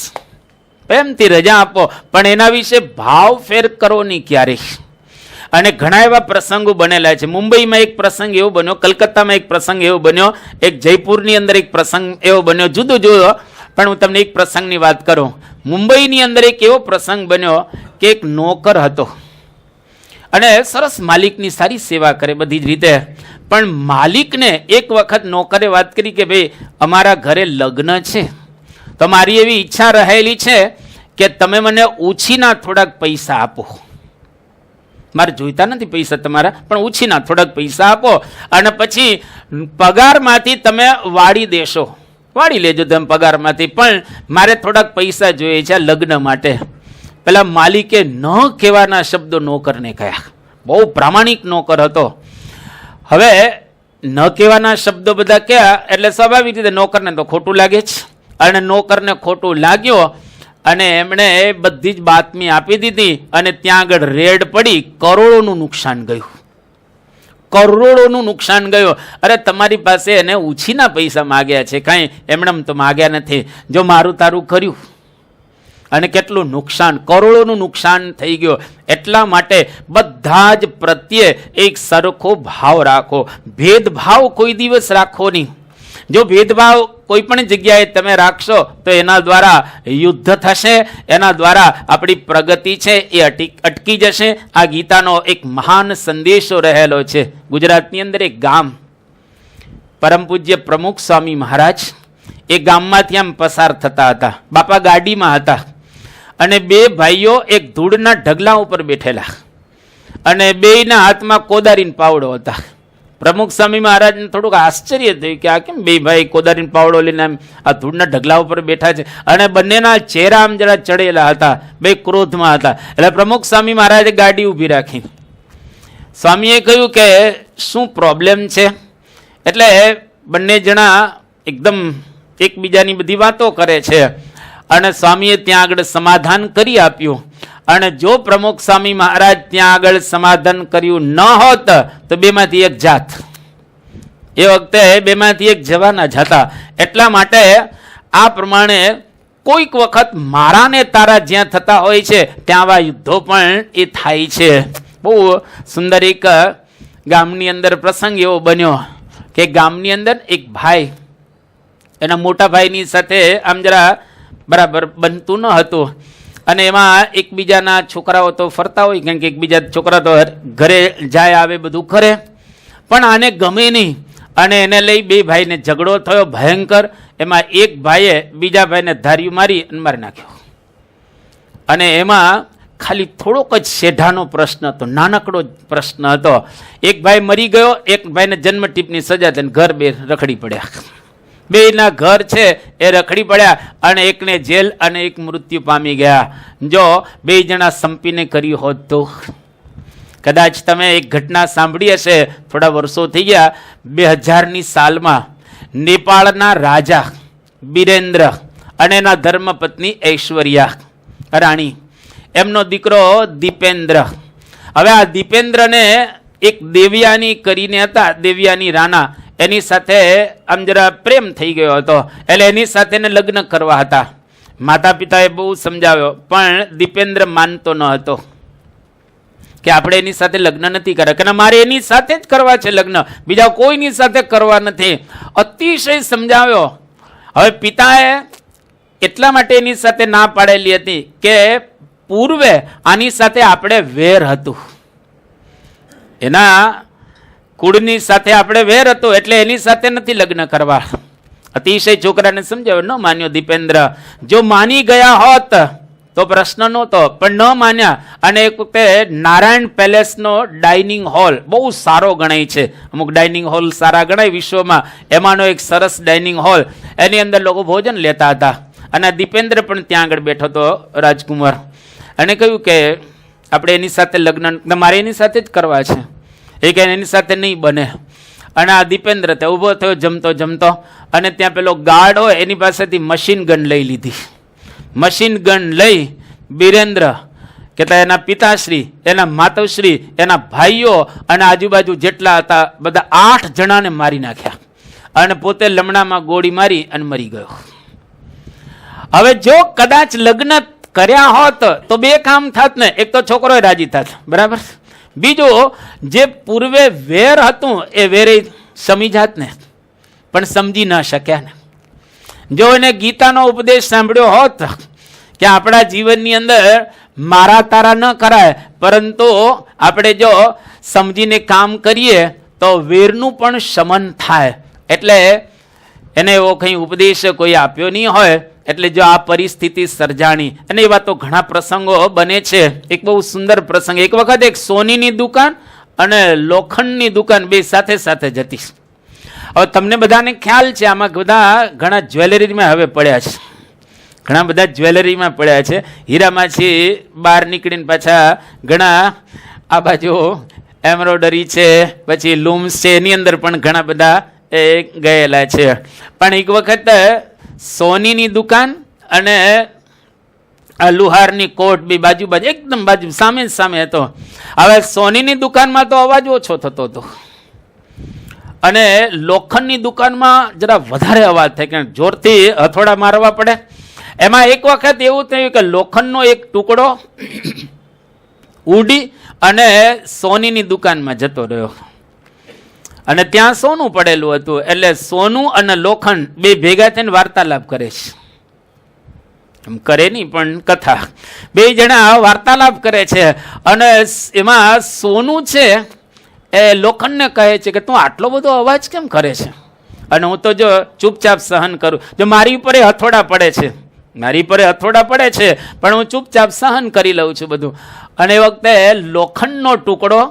પ્રેમથી રજા આપો, પણ એના વિશે ભાવ ફેર કરો નહીં ક્યારેય. અને ઘણા એવા પ્રસંગો બનેલા છે. મુંબઈમાં એક પ્રસંગ એવો બન્યો, કલકત્તામાં એક પ્રસંગ એવો બન્યો, એક જયપુરની અંદર એક પ્રસંગ એવો બન્યો, જુદો જુદો. પણ હું તમને એક પ્રસંગની વાત કરું. મુંબઈની અંદર એક એવો પ્રસંગ બન્યો કે એક નોકર હતો અને સરસ માલિકની સારી સેવા કરે બધી જ રીતે. પણ માલિકને એક વખત નોકરે વાત કરી કે ભાઈ અમારા ઘરે લગ્ન છે, તો મારી એવી ઈચ્છા રહેલી છે કે તમે મને ઉછીના થોડાક પૈસા આપો. મારે જોઈતા નથી પૈસા તમારા, પણ ઉછીના થોડાક પૈસા આપો અને પછી પગારમાંથી તમે વાળી દેશો, વાળી લેજો તમે પગારમાંથી, પણ મારે થોડાક પૈસા જોઈએ છે લગ્ન માટે. પેલા માલિકે ન કહેવાના શબ્દો નોકરને કહ્યા. બહુ પ્રામાણિક નોકર હતો. હવે ન કહેવાના શબ્દો બધા કહ્યા એટલે સ્વાભાવિક રીતે નોકરને તો ખોટું લાગે છે. અને નોકરને ખોટું લાગ્યો અને એમણે બધી જ બાતમી આપી દીધી અને ત્યાં આગળ રેડ પડી, કરોડોનું નુકસાન ગયું, કરોડોનું નુકસાન ગયું. અરે તમારી પાસે એને ઉછીના પૈસા માગ્યા છે, કાંઈ એમણે તો માગ્યા નથી, જો મારું તારું કર્યું. અને કેટલું નુકસાન, કરોડોનું નુકસાન થઈ ગયું. એટલા માટે બધા જ પ્રત્યે એક સરખો ભાવ રાખો, ભેદભાવ કોઈ દિવસ રાખો નહીં. જો ભેદભાવ કોઈ પણ જગ્યાએ તમે રાખશો તો એના દ્વારા યુદ્ધ થશે, એના દ્વારા આપણી પ્રગતિ છે એ અટકી જશે. આ ગીતાનો એક મહાન સંદેશો રહેલો છે. ગુજરાતની અંદર એક ગામ, પરમ પૂજ્ય પ્રમુખ સ્વામી મહારાજ એ ગામમાંથી આમ પસાર થતા હતા. બાપા ગાડીમાં હતા અને બે ભાઈઓ એક ધૂળના ઢગલા ઉપર બેઠેલા અને બેયના હાથમાં કોદારીન પાવડો હતા. પ્રમુખ સ્વામી મહારાજને થોડુંક આશ્ચર્ય થયું કે આ કેમ બે ભાઈ કોદારીન પાવડો લઈને આમ આ ધૂળના ઢગલા ઉપર બેઠા છે. અને બંનેના ચહેરા આમ જરા ચડેલા હતા, બે ક્રોધમાં હતા. એટલે પ્રમુખ સ્વામી મહારાજે ગાડી ઊભી રાખી. સ્વામીએ કહ્યું કે શું પ્રોબ્લેમ છે? એટલે બંને જણા એકદમ એકબીજાની બધી વાતો કરે છે અને સ્વામીએ ત્યાં આગળ સમાધાન કરી આપ્યું. અને જો પ્રમુખ સ્વામી મહારાજ ત્યાં આગળ સમાધાન કર્યું ન હોત તો બેમાંથી એક જાત, એ વખતે બેમાંથી એક જવાના જ હતા. એટલા માટે આ પ્રમાણે કોઈક વખત મારા ને તારા જ્યાં થતા હોય છે ત્યાં આવા યુદ્ધો પણ એ થાય છે. બહુ સુંદર એક ગામની અંદર પ્રસંગ એવો બન્યો કે ગામની અંદર એક ભાઈ એના મોટા ભાઈની સાથે આમ જરા બરાબર બનતું ન હતું, અને એમાં એકબીજાના છોકરાઓ તો ફરતા હોય, કારણ કે એકબીજા છોકરા તો ઘરે જાય આવે બધું કરે, પણ આને ગમે નહીં, અને એને લઈ બે ભાઈને ઝઘડો થયો ભયંકર. એમાં એક ભાઈએ બીજા ભાઈને ધાર્યું મારી અને મારી નાખ્યો, અને એમાં ખાલી થોડોક જ શેઢાનો પ્રશ્ન હતો, નાનકડો જ પ્રશ્ન હતો. એક ભાઈ મરી ગયો, એક ભાઈને જન્મટીપની સજા થઈને ઘર બે રખડી પડ્યા, બેના ઘર છે એ રખડી પડ્યા, અને એકને જેલ અને એક મૃત્યુ પામી ગયા. જો બે જણા સંપીને કર્યું હોત તો. કદાચ તમે એક ઘટના સાંભળી હશે, થોડા વર્ષો થઈ ગયા, 2000ની સાલમાં નેપાળના રાજા બિરેન્દ્ર અને એના ધર્મપત્ની ઐશ્વર્યા રાણી, એમનો દીકરો દીપેન્દ્ર. હવે આ દીપેન્દ્રને એક દેવયાની કરીને હતા, દેવયાની રાણા, એની સાથે આમ જરા પ્રેમ થઈ ગયો હતો, એટલે એની સાથે લગ્ન કરવા હતા. માતા પિતાએ બહુ સમજાવ્યો, પણ દીપેન્દ્ર માનતો ન હતો કે આપણે એની સાથે લગ્ન નથી કર્યા, કે મારે એની સાથે જ કરવા છે લગ્ન, બીજા કોઈની સાથે કરવા નથી. અતિશય સમજાવ્યો. હવે પિતાએ એટલા માટે એની સાથે ના પાડેલી હતી કે પૂર્વે આની સાથે આપણે વેર હતું, એના કુળની સાથે આપણે વેર હતું, એટલે એની સાથે નથી લગ્ન કરવા. અતિશય છોકરાને સમજાવ્યો, ન માન્યો દીપેન્દ્ર. જો માની ગયા હોત તો પ્રશ્ન નહોતો, પણ ન માન્યા. અને એક વખતે નારાયણ પેલેસનો ડાઇનિંગ હોલ બહુ સારો ગણાય છે, અમુક ડાઇનિંગ હોલ સારા ગણાય વિશ્વમાં, એમાંનો એક સરસ ડાઇનિંગ હોલ, એની અંદર લોકો ભોજન લેતા હતા, અને દીપેન્દ્ર પણ ત્યાં આગળ બેઠો હતો, રાજકુમાર. અને કહ્યું કે આપણે એની સાથે લગ્ન મારે એની સાથે જ કરવા છે. એ કે એની સાથે નહીં બને. અને આ દીપેન્દ્ર તે ઊભો થયો જમતો જમતો, અને ત્યાં પેલો ગાર્ડ હોય એની પાસેથી મશીન ગન લઈ લીધી. મશીન ગન લઈ બિરેન્દ્ર કે એના પિતાશ્રી, એના માતાશ્રી, એના ભાઈઓ અને આજુબાજુ જેટલા હતા બધા 8 જણાને મારી નાખ્યા, અને પોતે લમણામાં ગોળી મારી અને મરી ગયો. હવે જો કદાચ લગ્ન કર્યા હોત તો બે કામ થાત ને, એક તો છોકરો રાજી થાત, બરાબર, બીજું જે પૂર્વે વેર હતું એ વેરે સમી જાત ને, પણ સમજી ના શક્યા ને. જો એને ગીતાનો ઉપદેશ સાંભળ્યો હોત કે આપણા જીવનની અંદર મારા તારા ન કરાય, પરંતુ આપણે જો સમજીને કામ કરીએ તો વેરનું પણ શમન થાય. એટલે એને એવો કંઈ ઉપદેશ કોઈ આપ્યો નહીં હોય, એટલે જો આ પરિસ્થિતિ સર્જાણી. અને એવા તો ઘણા પ્રસંગો બને છે. એક બહુ સુંદર પ્રસંગ, એક વખત એક સોનીની દુકાન અને લોખંડની દુકાન બે સાથે સાથે જતી. હવે તમને બધાને ખ્યાલ છે, આમાં બધા ઘણા જ્વેલરીમાં હવે પડ્યા છે, ઘણા બધા જ્વેલરીમાં પડ્યા છે. હીરામાંથી બહાર નીકળીને પાછા ઘણા આ બાજુ એમ્બ્રોડરી છે, પછી લૂમ્સ છે, એની અંદર પણ ઘણા બધા એ ગયેલા છે. પણ એક વખત સોનીની દુકાન અને આ લુહારની કોટ બે બાજુ બાજુ એકદમ બાજુ સામે સામે હતો. હવે સોનીની દુકાનમાં તો અવાજ ઓછો થતો હતો, અને લોખંડની દુકાનમાં જરા વધારે અવાજ થાય, કે જોરથી હથોડા મારવા પડે. એમાં એક વખત એવું થયું કે લોખંડનો એક ટુકડો ઉડી અને સોનીની દુકાનમાં જતો રહ્યો, અને ત્યાં સોનું પડેલું હતું. એટલે સોનું અને લોખંડ બે ભેગા થઈને વાર્તાલાપ કરે છે. એમ કરે નહીં પણ કથા, બે જણા વાર્તાલાપ કરે છે. અને એમાં સોનું છે એ લોખંડને કહે છે કે તું આટલો બધો અવાજ કેમ કરે છે, અને હું તો જો ચૂપચાપ સહન કરું, જો મારી ઉપર હથોડા પડે છે, મારી પર હથોડા પડે છે, પણ હું ચૂપચાપ સહન કરી લઉં છું બધું. અને એ વખતે લોખંડનો ટુકડો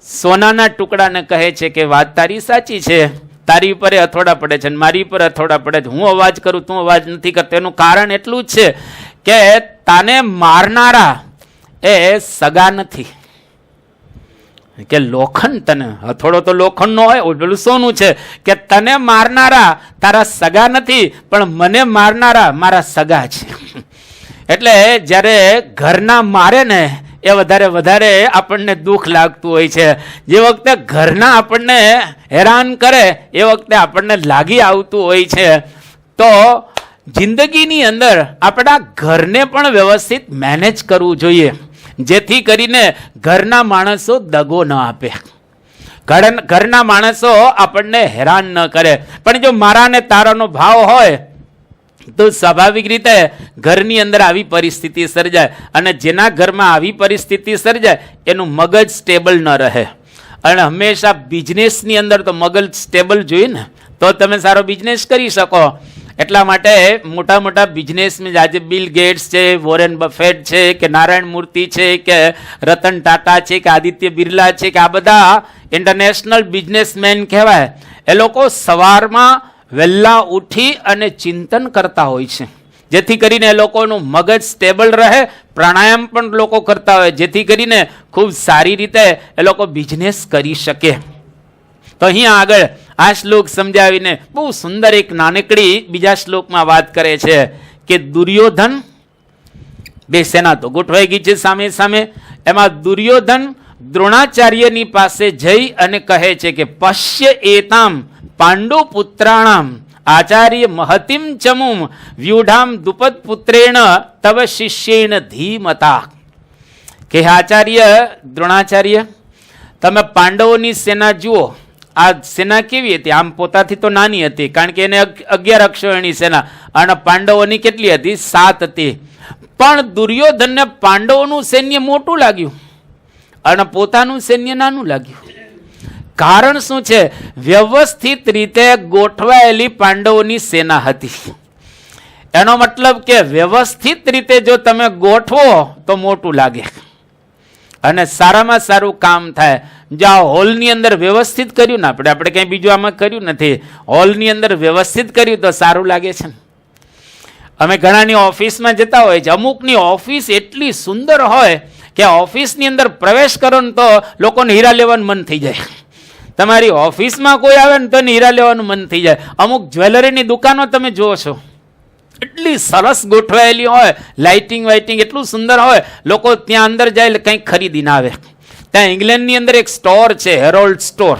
સોનાના ટુકડાને કહે છે કે વાત તારી સાચી છે, તારી ઉપર હથોડા પડે છે, મારી ઉપર હથોડા પડે છે, હું અવાજ કરું તું અવાજ નથી કરતો. એનું કારણ એટલું જ છે કે તાને મારનારા એ સગા નથી, કે લોખંડ તને હથોડો તો લોખંડનો હોય, પેલું સોનું છે, કે તને મારનારા તારા સગા નથી, પણ મને મારનારા મારા સગા છે. એટલે જ્યારે ઘરના મારે ને એ વધારે આપણને દુઃખ લાગતું હોય છે. જે વખતે ઘરના આપણને હેરાન કરે એ વખતે આપણને લાગી આવતું હોય છે. તો જિંદગીની અંદર આપણા ઘરને પણ વ્યવસ્થિત મેનેજ કરવું જોઈએ, જેથી કરીને ઘરના માણસો દગો ન આપે. ઘરના માણસો આપણને હેરાન ન કરે. પણ જો મારા ને તારાનો ભાવ હોય તો સ્વાભાવિક રીતે ઘરની અંદર આવી પરિસ્થિતિ સર્જાય. અને જેના ઘરમાં આવી પરિસ્થિતિ સર્જાય એનું મગજ સ્ટેબલ ન રહે. અને હંમેશા બિઝનેસની અંદર તો મગજ સ્ટેબલ જોઈએ ને, તો તમે સારો બિઝનેસ કરી શકો. એટલા માટે મોટા મોટા બિઝનેસમેન આજે બિલ ગેટ્સ છે, વોરેન બફેટ છે, કે નારાયણ મૂર્તિ છે, કે રતન ટાટા છે, કે આદિત્ય બિરલા છે, કે આ બધા ઇન્ટરનેશનલ બિઝનેસમેન કહેવાય. એ લોકો સવારમાં વહેલા ઉઠી અને ચિંતન કરતા હોય છે, જેથી કરીને એ લોકોનું મગજ સ્ટેબલ રહે. પ્રાણાયામ પણ લોકો કરતા હોય, જેથી કરીને ખૂબ સારી રીતે એ લોકો બિઝનેસ કરી શકે. તો અહીંયા આગળ આ શ્લોક સમજાવીને બહુ સુંદર એક નાનકડી બીજા શ્લોકમાં વાત કરે છે કે દુર્યોધન, બે સેના તો ગોઠવાઈ ગઈ છે સામે સામે. એમાં દુર્યોધન દ્રોણાચાર્યની પાસે જઈ અને કહે છે કે પશ્ય એતામ પાંડુ પુત્રાણામ આચાર્ય મહતિમ ચમુમ વ્યુઢામ દુપદ પુત્રેણ તવ શિષ્યેણ ધીમતા. કે આચાર્ય દ્રોણાચાર્ય, તમે પાંડવોની સેના જુઓ. આ સેના કેવી હતી? આમ પોતાથી તો નાની હતી, કારણ કે એને 11 અક્ષોહિણી સેના, અને પાંડવોની કેટલી હતી? 7 હતી. પણ દુર્યોધનને પાંડવોનું સૈન્ય મોટું લાગ્યું અને પોતાનું સૈન્ય નાનું લાગ્યું. કારણ શું છે? વ્યવસ્થિત રીતે ગોઠવાયેલી પાંડવોની સેના હતી. એનો મતલબ કે વ્યવસ્થિત રીતે જો તમે ગોઠવો તો મોટું લાગે અને સારામાં સારું કામ થાય. જો આ હોલની અંદર વ્યવસ્થિત કર્યું ને, આપણે કંઈ બીજું આમાં કર્યું નથી, હોલની અંદર વ્યવસ્થિત કર્યું તો સારું લાગે છે. અમે ઘણાની ઓફિસમાં જતા હોય છે, અમુકની ઓફિસ એટલી સુંદર હોય કે ઓફિસની અંદર પ્રવેશ કરો ને તો લોકોને હીરા લેવાનું મન થઈ જાય. તમારી ઓફિસમાં કોઈ આવે ને તો હીરા લેવાનું મન થઈ જાય. અમુક જ્વેલરીની દુકાનો તમે જુઓ છો, એટલી સરસ ગોઠવાયેલી હોય, લાઇટિંગ વાઇટિંગ એટલું સુંદર હોય, લોકો ત્યાં અંદર જાય એટલે કંઈક ખરીદીને આવે. ત્યાં ઇંગ્લેન્ડની અંદર એક સ્ટોર છે, હેરોલ્ડ સ્ટોર.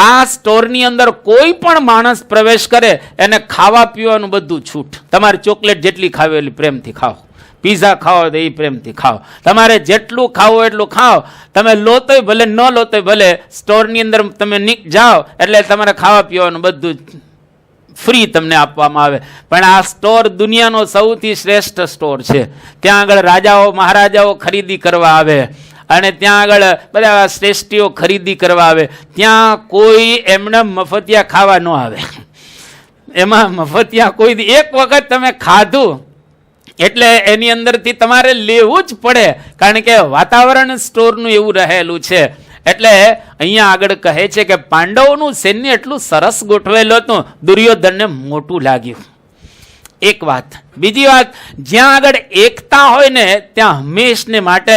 આ સ્ટોરની અંદર કોઈ પણ માણસ પ્રવેશ કરે એને ખાવા પીવાનું બધું છૂટ. તમારે ચોકલેટ જેટલી ખાવી એટલી પ્રેમથી ખાઓ, પીઝા ખાઓ તો એ પ્રેમથી ખાઓ, તમારે જેટલું ખાવું એટલું ખાઓ. તમે લોતોય ભલે ન લોતોય ભલે, સ્ટોરની અંદર તમે જાઓ એટલે તમારે ખાવા પીવાનું બધું ફ્રી તમને આપવામાં આવે. પણ આ સ્ટોર દુનિયાનો સૌથી શ્રેષ્ઠ સ્ટોર છે. ત્યાં આગળ રાજાઓ મહારાજાઓ ખરીદી કરવા આવે અને ત્યાં આગળ બધા શ્રેષ્ઠીઓ ખરીદી કરવા આવે. ત્યાં કોઈ એમને મફતિયા ખાવા ન આવે. એમાં મફતિયા કોઈ એક વખત તમે ખાધું એટલે એની અંદરથી તમારે લેવું જ પડે, કારણ કે વાતાવરણ સ્ટોરનું એવું રહેલું છે. એટલે અહીંયા આગળ કહે છે કે પાંડવોનું સૈન્ય એટલું સરસ ગોઠવેલું હતું, દુર્યોધનને મોટું લાગ્યું. એક વાત. બીજી વાત, જ્યાં આગળ એકતા હોય ને ત્યાં હંમેશને માટે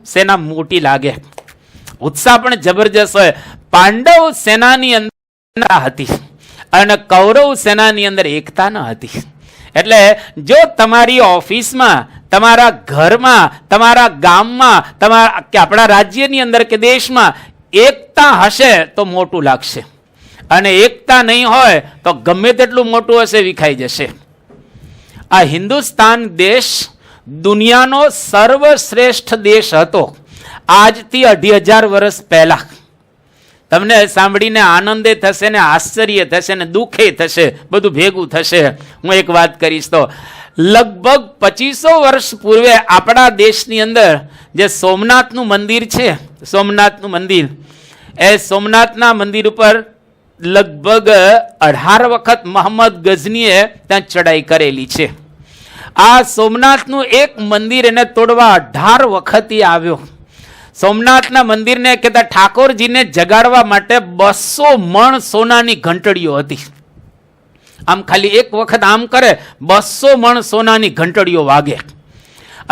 સેના મોટી લાગે, ઉત્સાહ પણ જબરજસ્ત હોય. પાંડવ સેનાની અંદર હતી અને કૌરવ સેનાની અંદર એકતા ન હતી. એટલે જો તમારી ઓફિસમાં, તમારા ઘરમાં, તમારા ગામમાં, કે આપણા રાજ્યની અંદર કે દેશમાં એકતા હશે તો મોટું લાગશે, અને એકતા નહીં હોય તો ગમે તેટલું મોટું હશે વિખાઈ જશે. આ હિન્દુસ્તાન દેશ દુનિયાનો સર્વશ્રેષ્ઠ દેશ હતો આજથી 2500 વર્ષ પહેલા. તમને સાંભળીને આનંદે થશે ને આશ્ચર્ય થશે ને દુઃખે થશે, બધું ભેગું થશે. હું એક વાત કરીશ તો લગભગ 2500 વર્ષ પૂર્વે આપણા દેશની અંદર જે સોમનાથનું મંદિર છે, સોમનાથનું મંદિર, એ સોમનાથના મંદિર ઉપર લગભગ 18 વખત મોહમ્મદ ગઝનીએ ત્યાં ચડાઈ કરેલી છે. આ સોમનાથનું એક મંદિર એને તોડવા 18 વખત આવ્યો. સોમનાથના મંદિરને કહેતા ઠાકોરજીને જગાડવા માટે 200 મણ સોનાની ઘંટડીઓ હતી. આમ ખાલી એક વખત આમ કરે 200 મણ સોનાની ઘંટડીઓ વાગે,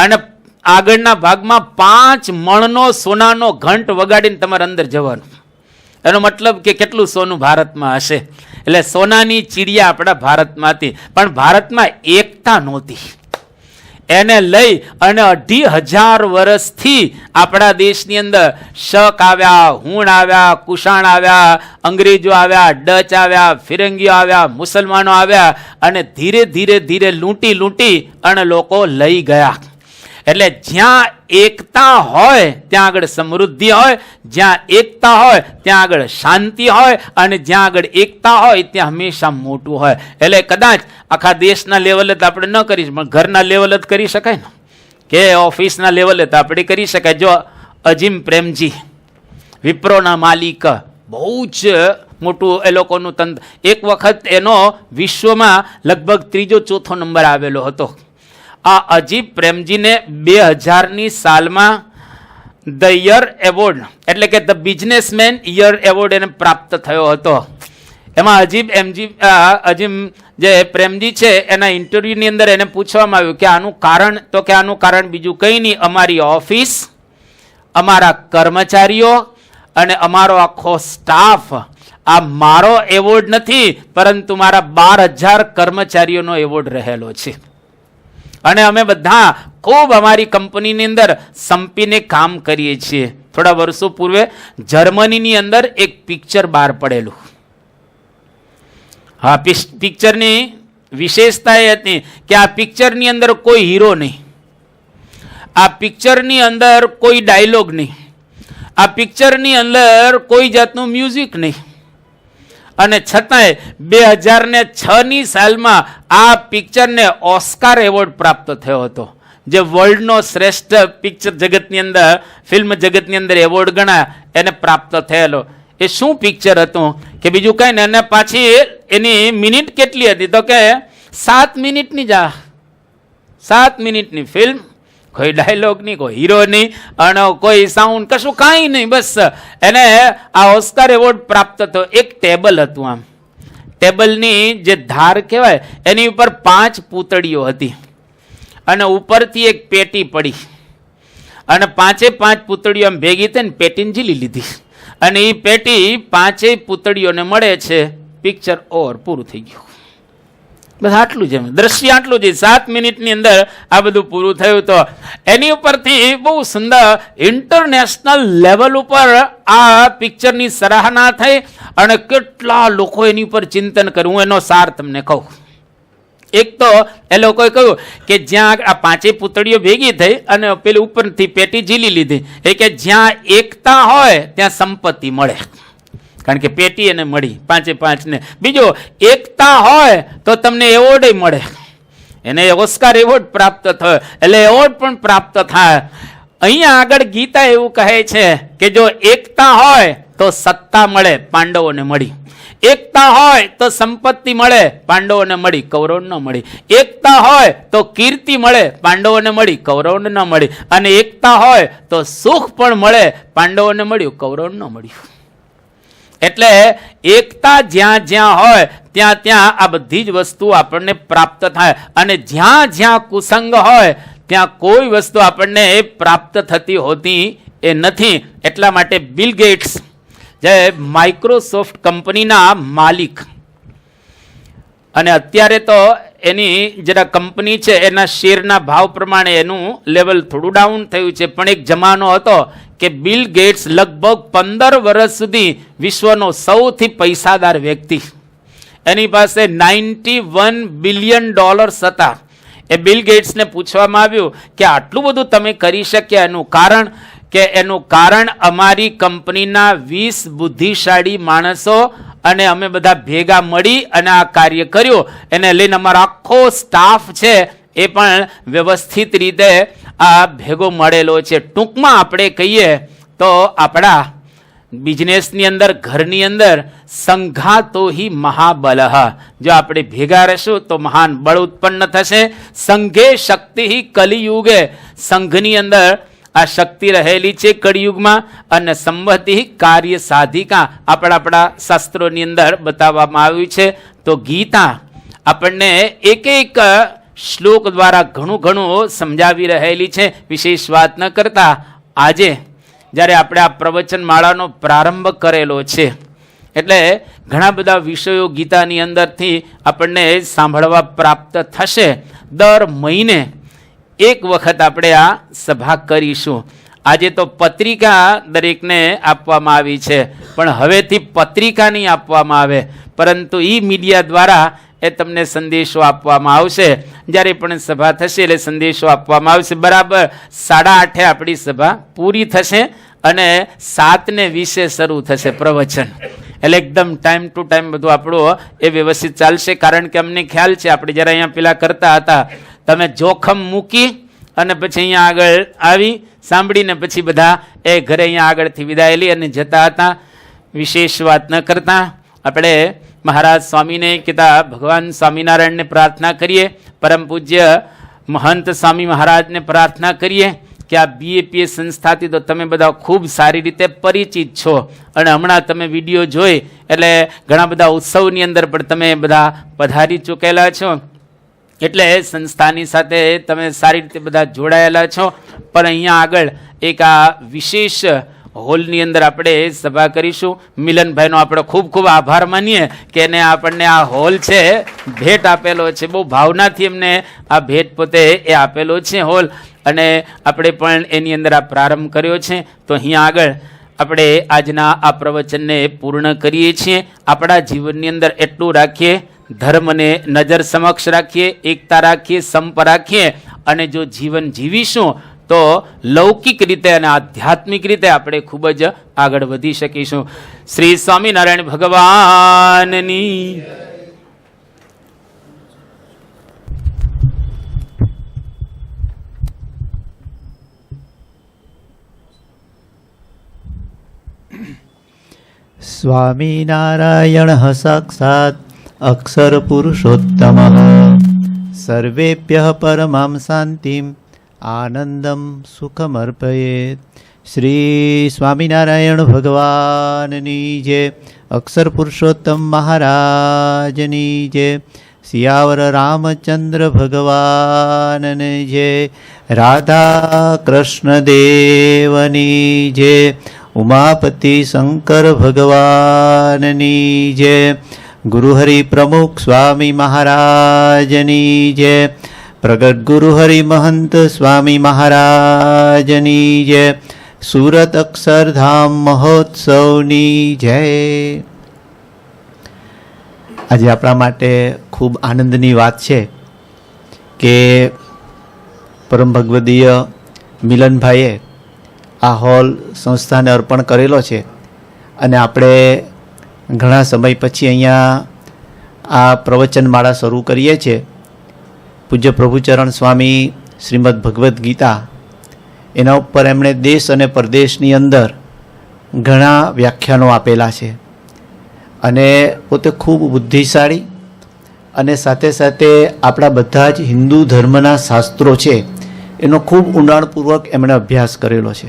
અને આગળના ભાગમાં 5 મણનો સોનાનો ઘંટ વગાડીને તમારે અંદર જવાનું. એનો મતલબ કે કેટલું સોનું ભારતમાં હશે. એટલે સોનાની ચીડિયા આપણા ભારતમાં હતી, પણ ભારતમાં એકતા નહોતી. એને લઈ અને 2500 વર્ષથી આપણા દેશની અંદર શક આવ્યા, હુણ આવ્યા, કુષાણ આવ્યા, અંગ્રેજો આવ્યા, ડચ આવ્યા, ફિરંગીઓ આવ્યા, મુસલમાનો આવ્યા, અને ધીરે ધીરે ધીરે લૂંટી અને લોકો લઈ ગયા. એટલે જ્યાં એકતા હોય ત્યાં આગળ સમૃદ્ધિ હોય, જ્યાં એકતા હોય ત્યાં આગળ શાંતિ હોય, અને જ્યાં આગળ એકતા હોય ત્યાં હંમેશા મોટું હોય. એટલે કદાચ આખા દેશના લેવલે તો આપણે ન કરી પણ ઘરના લેવલે જ કરી શકાય ને, કે ઓફિસના લેવલે તો આપણે કરી શકાય. જો અજીમ પ્રેમજી વિપ્રોના માલિક, બહુ જ મોટું એ લોકોનું તંત્ર, એક વખત એનો વિશ્વમાં લગભગ 3-4 નંબર આવેલો હતો. આ અજીમ પ્રેમજીને 2000ની સાલમાં ધ યર એવોર્ડ એટલે કે ધ બિઝનેસમેન યર એવોર્ડ એને પ્રાપ્ત થયો હતો. એમાં અજીમ જે પ્રેમજી છે એના ઇન્ટરવ્યુની અંદર એને પૂછવામાં આવ્યું કે આનું કારણ, તો કે આનું કારણ બીજું કંઈ નહીં, અમારી ઓફિસ, અમારા કર્મચારીઓ અને અમારો આખો સ્ટાફ. આ મારો એવોર્ડ નથી, પરંતુ મારા 12,000 કર્મચારીઓનો એવોર્ડ રહેલો છે. અને અમે બધા ખૂબ અમારી કંપનીની અંદર સંપીને કામ કરીએ છીએ. થોડા વર્ષો પૂર્વે જર્મનીની અંદર એક પિક્ચર બહાર પડેલું. હા, પિક્ચરની વિશેષતા એ હતી કે આ પિક્ચરની અંદર કોઈ હીરો નહીં, આ પિક્ચરની અંદર કોઈ ડાયલોગ નહીં, આ પિક્ચરની અંદર કોઈ જાતનું મ્યુઝિક નહીં, અને છતાંય 2006ની સાલમાં આ પિક્ચરને ઓસ્કાર એવોર્ડ પ્રાપ્ત થયો હતો, જે વર્લ્ડનો શ્રેષ્ઠ પિક્ચર જગતની અંદર, ફિલ્મ જગતની અંદર એવોર્ડ ગણાય, એને પ્રાપ્ત થયેલો. એ શું પિક્ચર હતું કે બીજું કંઈ ને, અને પાછી એની મિનિટ કેટલી હતી તો કે 7 મિનિટની જ, 7 મિનિટની ફિલ્મ, કોઈ ડાયલોગ નહીં, કોઈ હીરો નહીં, અને કોઈ સાઉન્ડ, કશું કાંઈ નહીં. બસ એને આ ઓસ્કાર એવોર્ડ પ્રાપ્ત થયો. એક ટેબલ હતું, આમ ટેબલની જે ધાર કહેવાય એની ઉપર 5 પૂતળીઓ હતી, અને ઉપરથી એક પેટી પડી, અને 5 પૂતળીઓ આમ ભેગી થઈને પેટીને ઝીલી લીધી, અને એ પેટી 5 પૂતળીઓને મળે છે. પિક્ચર ઓવર, પૂરું થઈ ગયું. બસ આટલું જ, એમ દ્રશ્ય આટલું જ, 7 મિનિટની અંદર આ બધું પૂરું થયું. તો એની ઉપરથી બહુ સુંદર ઇન્ટરનેશનલ લેવલ ઉપર આ પિક્ચરની સરાહના થઈ, અને કેટલા લોકો એની ઉપર ચિંતન કર્યું. હું એનો સાર તમને કહું. એક તો એ લોકોએ કહ્યું કે જ્યાં આ 5 પૂતળીઓ ભેગી થઈ અને પેલી ઉપરથી પેટી ઝીલી લીધી, એ કે જ્યાં એકતા હોય ત્યાં સંપત્તિ મળે, કારણ કે પેટી એને મળી 5 ને. બીજો, એકતા હોય તો તમને એવોર્ડ મળે, એને ઓસ્કાર એવોર્ડ પ્રાપ્ત થયો, એટલે એવોર્ડ પણ પ્રાપ્ત થાય. અહીંયા આગળ ગીતા એવું કહે છે કે જો એકતા હોય તો સત્તા મળે, પાંડવોને મળી. એકતા હોય તો સંપત્તિ મળે, પાંડવોને મળી, કૌરવને ન મળી. એકતા હોય તો કીર્તિ મળે, પાંડવોને મળી, કૌરવને ન મળી. અને એકતા હોય તો સુખ પણ મળે, પાંડવોને મળ્યું, કૌરવને ન મળ્યું. એટલે એકતા જ્યાં જ્યાં હોય ત્યાં ત્યાં આ બધી જ વસ્તુ આપણને પ્રાપ્ત થાય, અને જ્યાં જ્યાં કુસંગ હોય ત્યાં કોઈ વસ્તુ આપણને પ્રાપ્ત થતી હોતી એ નથી. એટલા માટે બિલ ગેટ્સ, જે માઇક્રોસોફ્ટ કંપનીના માલિક, અને અત્યારે તો એની જરા કંપની છે એના શેરના ભાવ પ્રમાણે એનું લેવલ થોડું ડાઉન થયું છે, પણ એક જમાનો હતો કે બિલ ગેટ્સ લગભગ 15 વર્ષ સુધી વિશ્વનો સૌથી પૈસાદાર વ્યક્તિ, એની પાસે $91 બિલિયન હતા. એ બિલ ગેટ્સને પૂછવામાં આવ્યું કે આટલું બધું તમે કરી શક્યા, એનું કારણ, કે એનું કારણ અમારી કંપનીના 20 બુદ્ધિશાળી માણસો અને અમે બધા ભેગા મળી અને આ કાર્ય કર્યું, એને લઈને અમારો આખો સ્ટાફ છે એ પણ વ્યવસ્થિત રીતે આ ભેગો મળેલો છે. ટૂંકમાં આપણે કહીએ તો આપણા બિઝનેસની અંદર, ઘરની અંદર સંઘાતો હિ મહાબલ, જો આપણે ભેગા રહેશું તો મહાન બળ ઉત્પન્ન થશે. સંઘે શક્તિ હિ કલિયુગે, સંઘની અંદર આ શક્તિ રહેલી છે કળિયુગમાં, અને સંવતિ કાર્ય સાધિકા આપણા શાસ્ત્રોની અંદર બતાવવામાં આવ્યું છે. તો ગીતા આપણને એક એક શ્લોક દ્વારા ઘણું ઘણું સમજાવી રહેલી છે. વિશેષ વાત ન કરતા, આજે જ્યારે આપણે આ પ્રવચન માળાનો પ્રારંભ કરેલો છે, એટલે ઘણા બધા વિષયો ગીતાની અંદરથી આપણને સાંભળવા પ્રાપ્ત થશે. દર મહિને એક વખત આપણે આ સભા કરીશું. આજે તો પત્રિકા દરેકને આપવામાં આવી છે, પણ હવેથી પત્રિકા નહીં આપવામાં આવે, પરંતુ ઈ મીડિયા દ્વારા એ તમને સંદેશો આપવામાં આવશે. જ્યારે પણ સભા થશે એટલે સંદેશો આપવામાં આવશે. બરાબર 8:30 આપણી સભા પૂરી થશે અને 7:20 શરૂ થશે પ્રવચન. એટલે એકદમ ટાઈમ ટુ ટાઈમ બધું આપણું એ વ્યવસ્થિત ચાલશે. કારણ કે અમને ખ્યાલ છે, આપણે જ્યારે અહીંયા પેલા કરતા હતા, તમે જોખમ મૂકી અને પછી અહીંયા આગળ આવી સાંભળીને પછી બધા એ ઘરે અહીંયા આગળથી વિદાય લઈ અને જતા હતા. વિશેષ વાત ન કરતા આપણે મહારાજ સ્વામીને કહેતા ભગવાન સ્વામિનારાયણને પ્રાર્થના કરીએ, પરમ પૂજ્ય મહંત સ્વામી મહારાજને પ્રાર્થના કરીએ કે આ BAPS સંસ્થાથી તો તમે બધા ખૂબ સારી રીતે પરિચિત છો અને હમણાં તમે વિડીયો જોઈ એટલે ઘણા બધા ઉત્સવની અંદર પણ તમે બધા પધારી ચૂકેલા છો, એટલે સંસ્થાની સાથે તમે સારી રીતે બધા જોડાયેલા છો. પણ અહીંયા આગળ એક આ વિશેષ હોલની અંદર આપણે સભા કરીશું. મિલનભાઈનો આપણે ખૂબ ખૂબ આભાર માનીએ કે એને આપણને આ હોલ છે ભેટ આપેલો છે. બહુ ભાવનાથી એમને આ ભેટ પોતે એ આપેલો છે હોલ, અને આપણે પણ એની અંદર આ પ્રારંભ કર્યો છે. તો અહીંયા આગળ આપણે આજના આ પ્રવચનને પૂર્ણ કરીએ છીએ. આપણા જીવનની અંદર એટલું રાખીએ, ધર્મને નજર સમક્ષ રાખીએ, એકતા રાખીએ, સંપ રાખીએ, અને જો જીવન જીવીશું તો લૌકિક રીતે અને આધ્યાત્મિક રીતે આપણે ખૂબ જ આગળ વધી શકીશું. શ્રી સ્વામિનારાયણ ભગવાનની સ્વામિનારાયણ સાક્ષાત અક્ષર પુરુષોત્તમ સર્વેભ્યઃ પરમાં શાંતિમ આનંદમ સુખમર્પયેત. શ્રી સ્વામિનારાયણ ભગવાનની જય, અક્ષર પુરુષોત્તમ મહારાજની જય, સિયાવર રામચંદ્ર ભગવાનની જય, રાધા કૃષ્ણ દેવની જય, ઉમાપતિ શંકર ભગવાનની જય, ગુરુહરિ પ્રમુખ સ્વામી મહારાજની જય, પ્રગટ ગુરુહરિ મહંત સ્વામી મહારાજની જય, સુરત અક્ષરધામ મહોત્સવની જય. આજે આપણા માટે ખૂબ આનંદની વાત છે કે પરમ ભગવદીય મિલનભાઈએ આ હોલ સંસ્થાને અર્પણ કરેલો છે અને આપણે ઘણા સમય પછી અહીંયા આ પ્રવચનમાળા શરૂ કરીએ છીએ. પૂજ્ય પ્રભુચરણ સ્વામી શ્રીમદ ભગવદ્ ગીતા, એના ઉપર એમણે દેશ અને પરદેશની અંદર ઘણા વ્યાખ્યાનો આપેલા છે અને પોતે ખૂબ બુદ્ધિશાળી અને સાથે સાથે આપણા બધા જ હિન્દુ ધર્મના શાસ્ત્રો છે એનો ખૂબ ઊંડાણપૂર્વક એમણે અભ્યાસ કરેલો છે.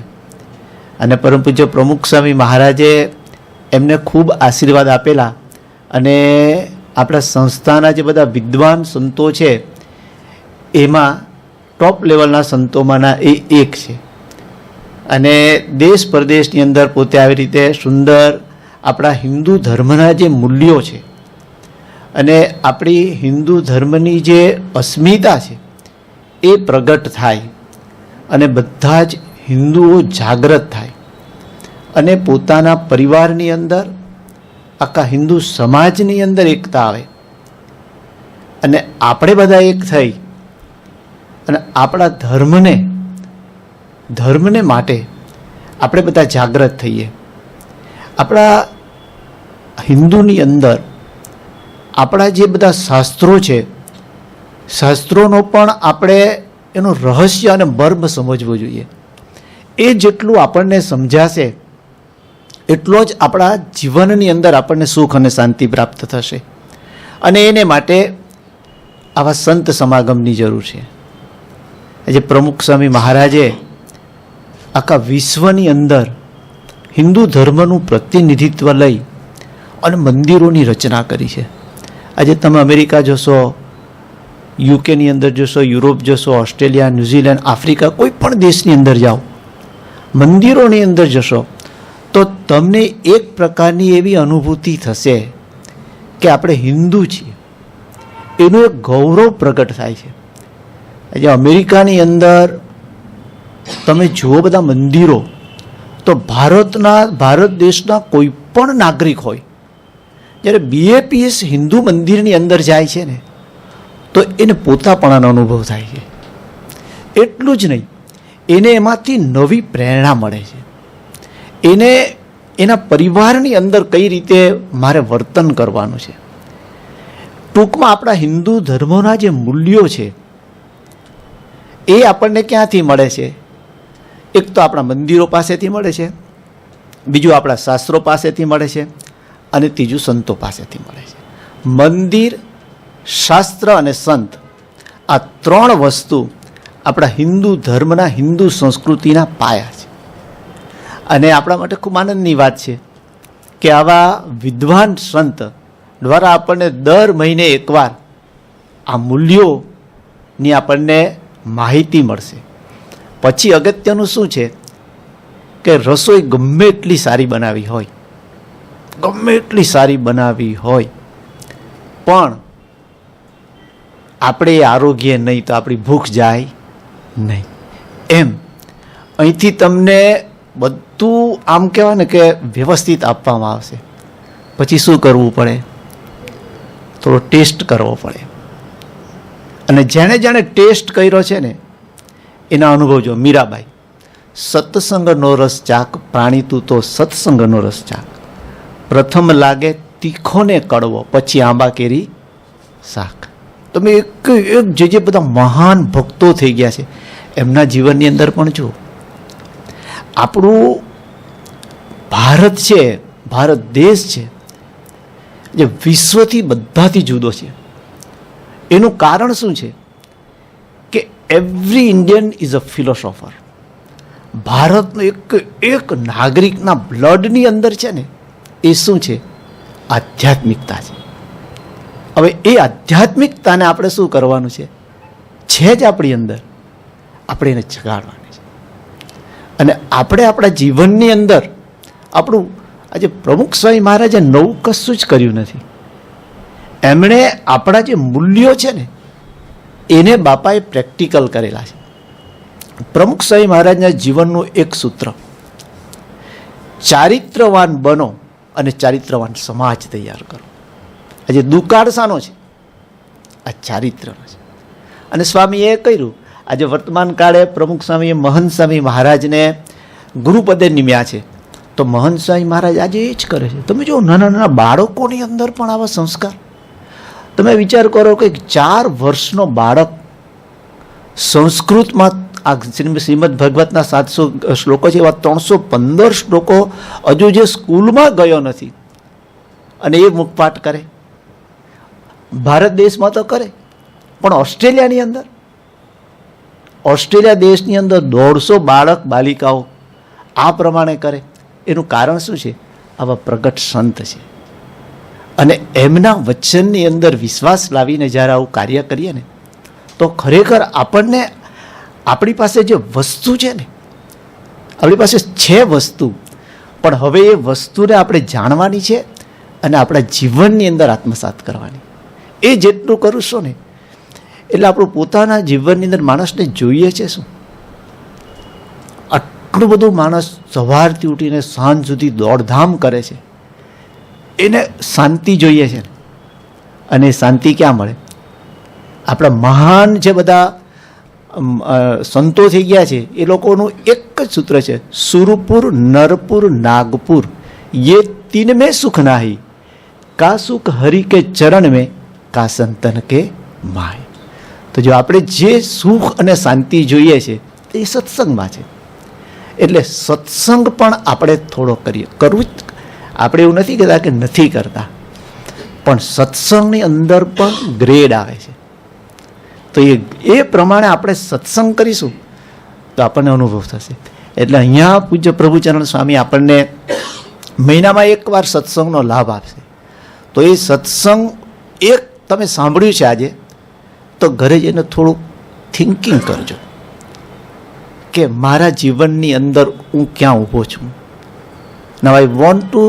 અને પરમ પૂજ્ય પ્રમુખ સ્વામી મહારાજે એમને ખૂબ આશીર્વાદ આપેલા અને આપણા સંસ્થાના જે બધા વિદ્વાન સંતો છે એમાં ટોપ લેવલના સંતોમાંના એ એક છે. અને દેશ પરદેશની અંદર પોતે આવી રીતે સુંદર આપણા હિન્દુ ધર્મના જે મૂલ્યો છે અને આપણી હિન્દુ ધર્મની જે અસ્મિતા છે એ પ્રગટ થાય અને બધા જ હિન્દુઓ જાગૃત થાય અને પોતાના પરિવારની અંદર, આખા હિન્દુ સમાજની અંદર એકતા આવે અને આપણે બધા એક થઈ અને આપણા ધર્મને માટે આપણે બધા જાગૃત થઈએ. આપણા હિન્દુની અંદર આપણા જે બધા શાસ્ત્રો છે, શાસ્ત્રોનો પણ આપણે એનું રહસ્ય અને મર્મ સમજવો જોઈએ. એ જેટલું આપણને સમજાશે એટલો જ આપણા જીવનની અંદર આપણને સુખ અને શાંતિ પ્રાપ્ત થશે. અને એને માટે આવા સંત સમાગમની જરૂર છે. જે પ્રમુખ સ્વામી મહારાજે આખા વિશ્વની અંદર હિન્દુ ધર્મનું પ્રતિનિધિત્વ લઈ અને મંદિરોની રચના કરી છે. આજે તમે અમેરિકા જોશો, યુકેની અંદર જોશો, યુરોપ જોશો, ઓસ્ટ્રેલિયા, ન્યૂઝીલેન્ડ, આફ્રિકા, કોઈ પણ દેશની અંદર જાઓ, મંદિરોની અંદર જશો તો તમને એક પ્રકારની એવી અનુભૂતિ થશે કે આપણે હિન્દુ છીએ, એનું એક ગૌરવ પ્રગટ થાય છે. આજે અમેરિકાની અંદર તમે જુઓ બધા મંદિરો, તો ભારત દેશના કોઈ પણ નાગરિક હોય, જ્યારે BAPS હિન્દુ મંદિરની અંદર જાય છે ને, તો એને પોતાપણાનો અનુભવ થાય છે. એટલું જ નહીં, એને એમાંથી નવી પ્રેરણા મળે છે. એને એના પરિવારની અંદર કઈ રીતે મારે વર્તન કરવાનું છે. ટૂંકમાં આપણા હિન્દુ ધર્મના જે મૂલ્યો છે એ આપણને ક્યાંથી મળે છે? એક તો આપણા મંદિરો પાસેથી મળે છે, બીજું આપણા શાસ્ત્રો પાસેથી મળે છે, અને ત્રીજું સંતો પાસેથી મળે છે. મંદિર, શાસ્ત્ર અને સંત, આ ત્રણ વસ્તુ આપણા હિન્દુ ધર્મના, હિન્દુ સંસ્કૃતિના પાયા છે. અને આપણા માટે ખૂબ આનંદની વાત છે કે આવા વિદ્વાન સંત દ્વારા આપણને દર મહિને એકવાર આ મૂલ્યોની આપણને માહિતી મળશે. પછી અગત્યનું શું છે કે રસોઈ ગમે એટલી સારી બનાવી હોય, ગમે એટલી સારી બનાવી હોય, પણ આપણે આરોગ્ય નહીં તો આપણી ભૂખ જાય નહીં. એમ અહીંથી તમને બધું આમ કહેવાય ને કે વ્યવસ્થિત આપવામાં આવશે. પછી શું કરવું પડે? થોડો ટેસ્ટ કરવો પડે. અને જેણે જેણે ટેસ્ટ કર્યો છે ને એના અનુભવ જો. મીરાબાઈ, સત્સંગનો રસ ચાક, પ્રાણી તું તો સત્સંગનો રસ ચાક. પ્રથમ લાગે તીખો ને કડવો, પછી આંબા કેરી શાક. તમે એક જે બધા મહાન ભક્તો થઈ ગયા છે એમના જીવનની અંદર પણ જુઓ. આપણું ભારત છે, ભારત દેશ છે, જે વિશ્વથી બધાથી જુદો છે. એનું કારણ શું છે કે every Indian is a philosopher. ભારતનો એક નાગરિકના બ્લડની અંદર છે ને એ શું છે? આધ્યાત્મિકતા છે. હવે એ આધ્યાત્મિકતાને આપણે શું કરવાનું છે જ આપણી અંદર, આપણે એને જગાડવાની છે. અને આપણે આપણા જીવનની અંદર આપણું આજે પ્રમુખ સ્વામી મહારાજે નવું કશું જ કર્યું નથી. એમણે આપણા જે મૂલ્યો છે ને એને બાપાએ પ્રેક્ટિકલ કરેલા છે. પ્રમુખ સ્વામી મહારાજના જીવનનું એક સૂત્ર, ચારિત્રવાન બનો અને ચારિત્રવાન સમાજ તૈયાર કરો. આજે દુકાળ શાનો છે? આ ચારિત્રનો છે. અને સ્વામીએ કર્યું. આજે વર્તમાન કાળે પ્રમુખ સ્વામીએ મહંત સ્વામી મહારાજને ગુરુપદે નિમ્યા છે, તો મહંત સ્વામી મહારાજ આજે એ જ કરે છે. તમે જો નાના નાના બાળકોની અંદર પણ આવા સંસ્કાર. તમે વિચાર કરો કે 4 વર્ષનો બાળક સંસ્કૃતમાં આ શ્રીમદ ભગવતના 700 શ્લોકો છે, એવા 315 શ્લોકો હજુ જે સ્કૂલમાં ગયો નથી અને એ મુખપાઠ કરે. ભારત દેશમાં તો કરે, પણ ઓસ્ટ્રેલિયા દેશની અંદર 150 બાળક બાલિકાઓ આ પ્રમાણે કરે. એનું કારણ શું છે? આવા પ્રગટ સંત છે. અને એમના વચનની અંદર વિશ્વાસ લાવીને જ્યારે આવું કાર્ય કરીએ ને તો ખરેખર આપણને આપણી પાસે જે વસ્તુ છે ને, આપણી પાસે છે વસ્તુ, પણ હવે એ વસ્તુને આપણે જાણવાની છે અને આપણા જીવનની અંદર આત્મસાત કરવાની. એ જેટલું કરશો ને એટલે આપણું પોતાના જીવનની અંદર માણસને જોઈએ છે શું? આટલું બધું માણસ સવારથી ઉઠીને સાંજ સુધી દોડધામ કરે છે, એને શાંતિ જોઈએ છે. અને શાંતિ ક્યાં મળે? આપણા મહાન જે બધા સંતો થઈ ગયા છે એ લોકોનું એક જ સૂત્ર છે, સુરપુર, નરપુર, નાગપુર, ये 3 में सुख नाही, का सुख हरि के चरण में, का संतन के माय. તો જો આપણે જે સુખ અને શાંતિ જોઈએ છે એ સત્સંગમાં છે. એટલે સત્સંગ પણ આપણે થોડો કરવું જ. આપણે એવું નથી કહેતા કે નથી કરતા, પણ સત્સંગની અંદર પણ ગ્રેડ આવે છે. તો એ પ્રમાણે આપણે સત્સંગ કરીશું તો આપણને અનુભવ થશે. એટલે અહીંયા પૂજ્ય પ્રભુચરણ સ્વામી આપણને મહિનામાં એકવાર સત્સંગનો લાભ આપશે. તો એ સત્સંગ એક તમે સાંભળ્યું છે આજે, તો ઘરે જઈને થોડુંક થિંકિંગ કરજો કે મારા જીવનની અંદર હું ક્યાં ઊભો છું. Now I want to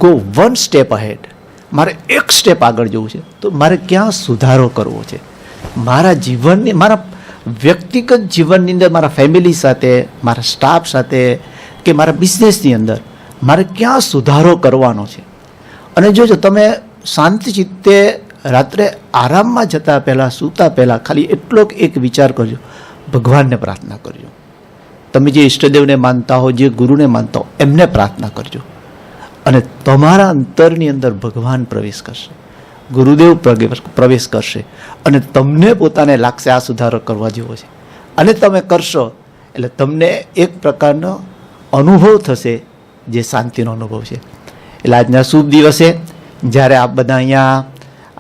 go 1 step ahead. મારે એક સ્ટેપ આગળ જવું છે, તો મારે ક્યાં સુધારો કરવો છે મારા જીવનની, મારા વ્યક્તિગત જીવનની અંદર, મારા ફેમિલી સાથે, મારા સ્ટાફ સાથે કે મારા બિઝનેસની અંદર મારે ક્યાં સુધારો કરવાનો છે. અને જોજો તમે શાંતિ ચિત્તે રાત્રે આરામમાં જતાં પહેલાં સૂતા પહેલાં ખાલી એટલો એક વિચાર કરજો, ભગવાનને પ્રાર્થના કરજો. તમે જે ઈષ્ટદેવને માનતા હો, જે ગુરુને માનતા હો, એમને પ્રાર્થના કરજો અને તમારા અંતરની અંદર ભગવાન પ્રવેશ કરશે, ગુરુદેવ પ્રવેશ કરશે અને તમને પોતાને લાગશે આ સુધારો કરવા જેવો છે. અને તમે કરશો એટલે તમને એક પ્રકારનો અનુભવ થશે જે શાંતિનો અનુભવ છે. એટલે આજના શુભ દિવસે જ્યારે આપ બધા અહીંયા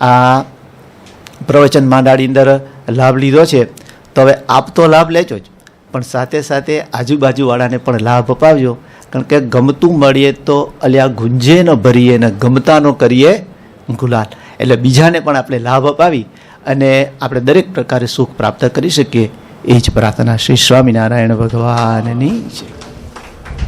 આ પ્રવચન માંડાળી અંદર લાભ લીધો છે, તો હવે આપ તો લાભ લેજો જ, પણ સાથે સાથે આજુબાજુવાળાને પણ લાભ અપાવજો. કારણ કે ગમતું મળીએ તો અલ્યા ગુંજે ન ભરીએ ને ગમતા ન કરીએ ગુલાલ. એટલે બીજાને પણ આપણે લાભ અપાવી અને આપણે દરેક પ્રકારે સુખ પ્રાપ્ત કરી શકીએ, એ જ પ્રાર્થના શ્રી સ્વામિનારાયણ ભગવાનની છે.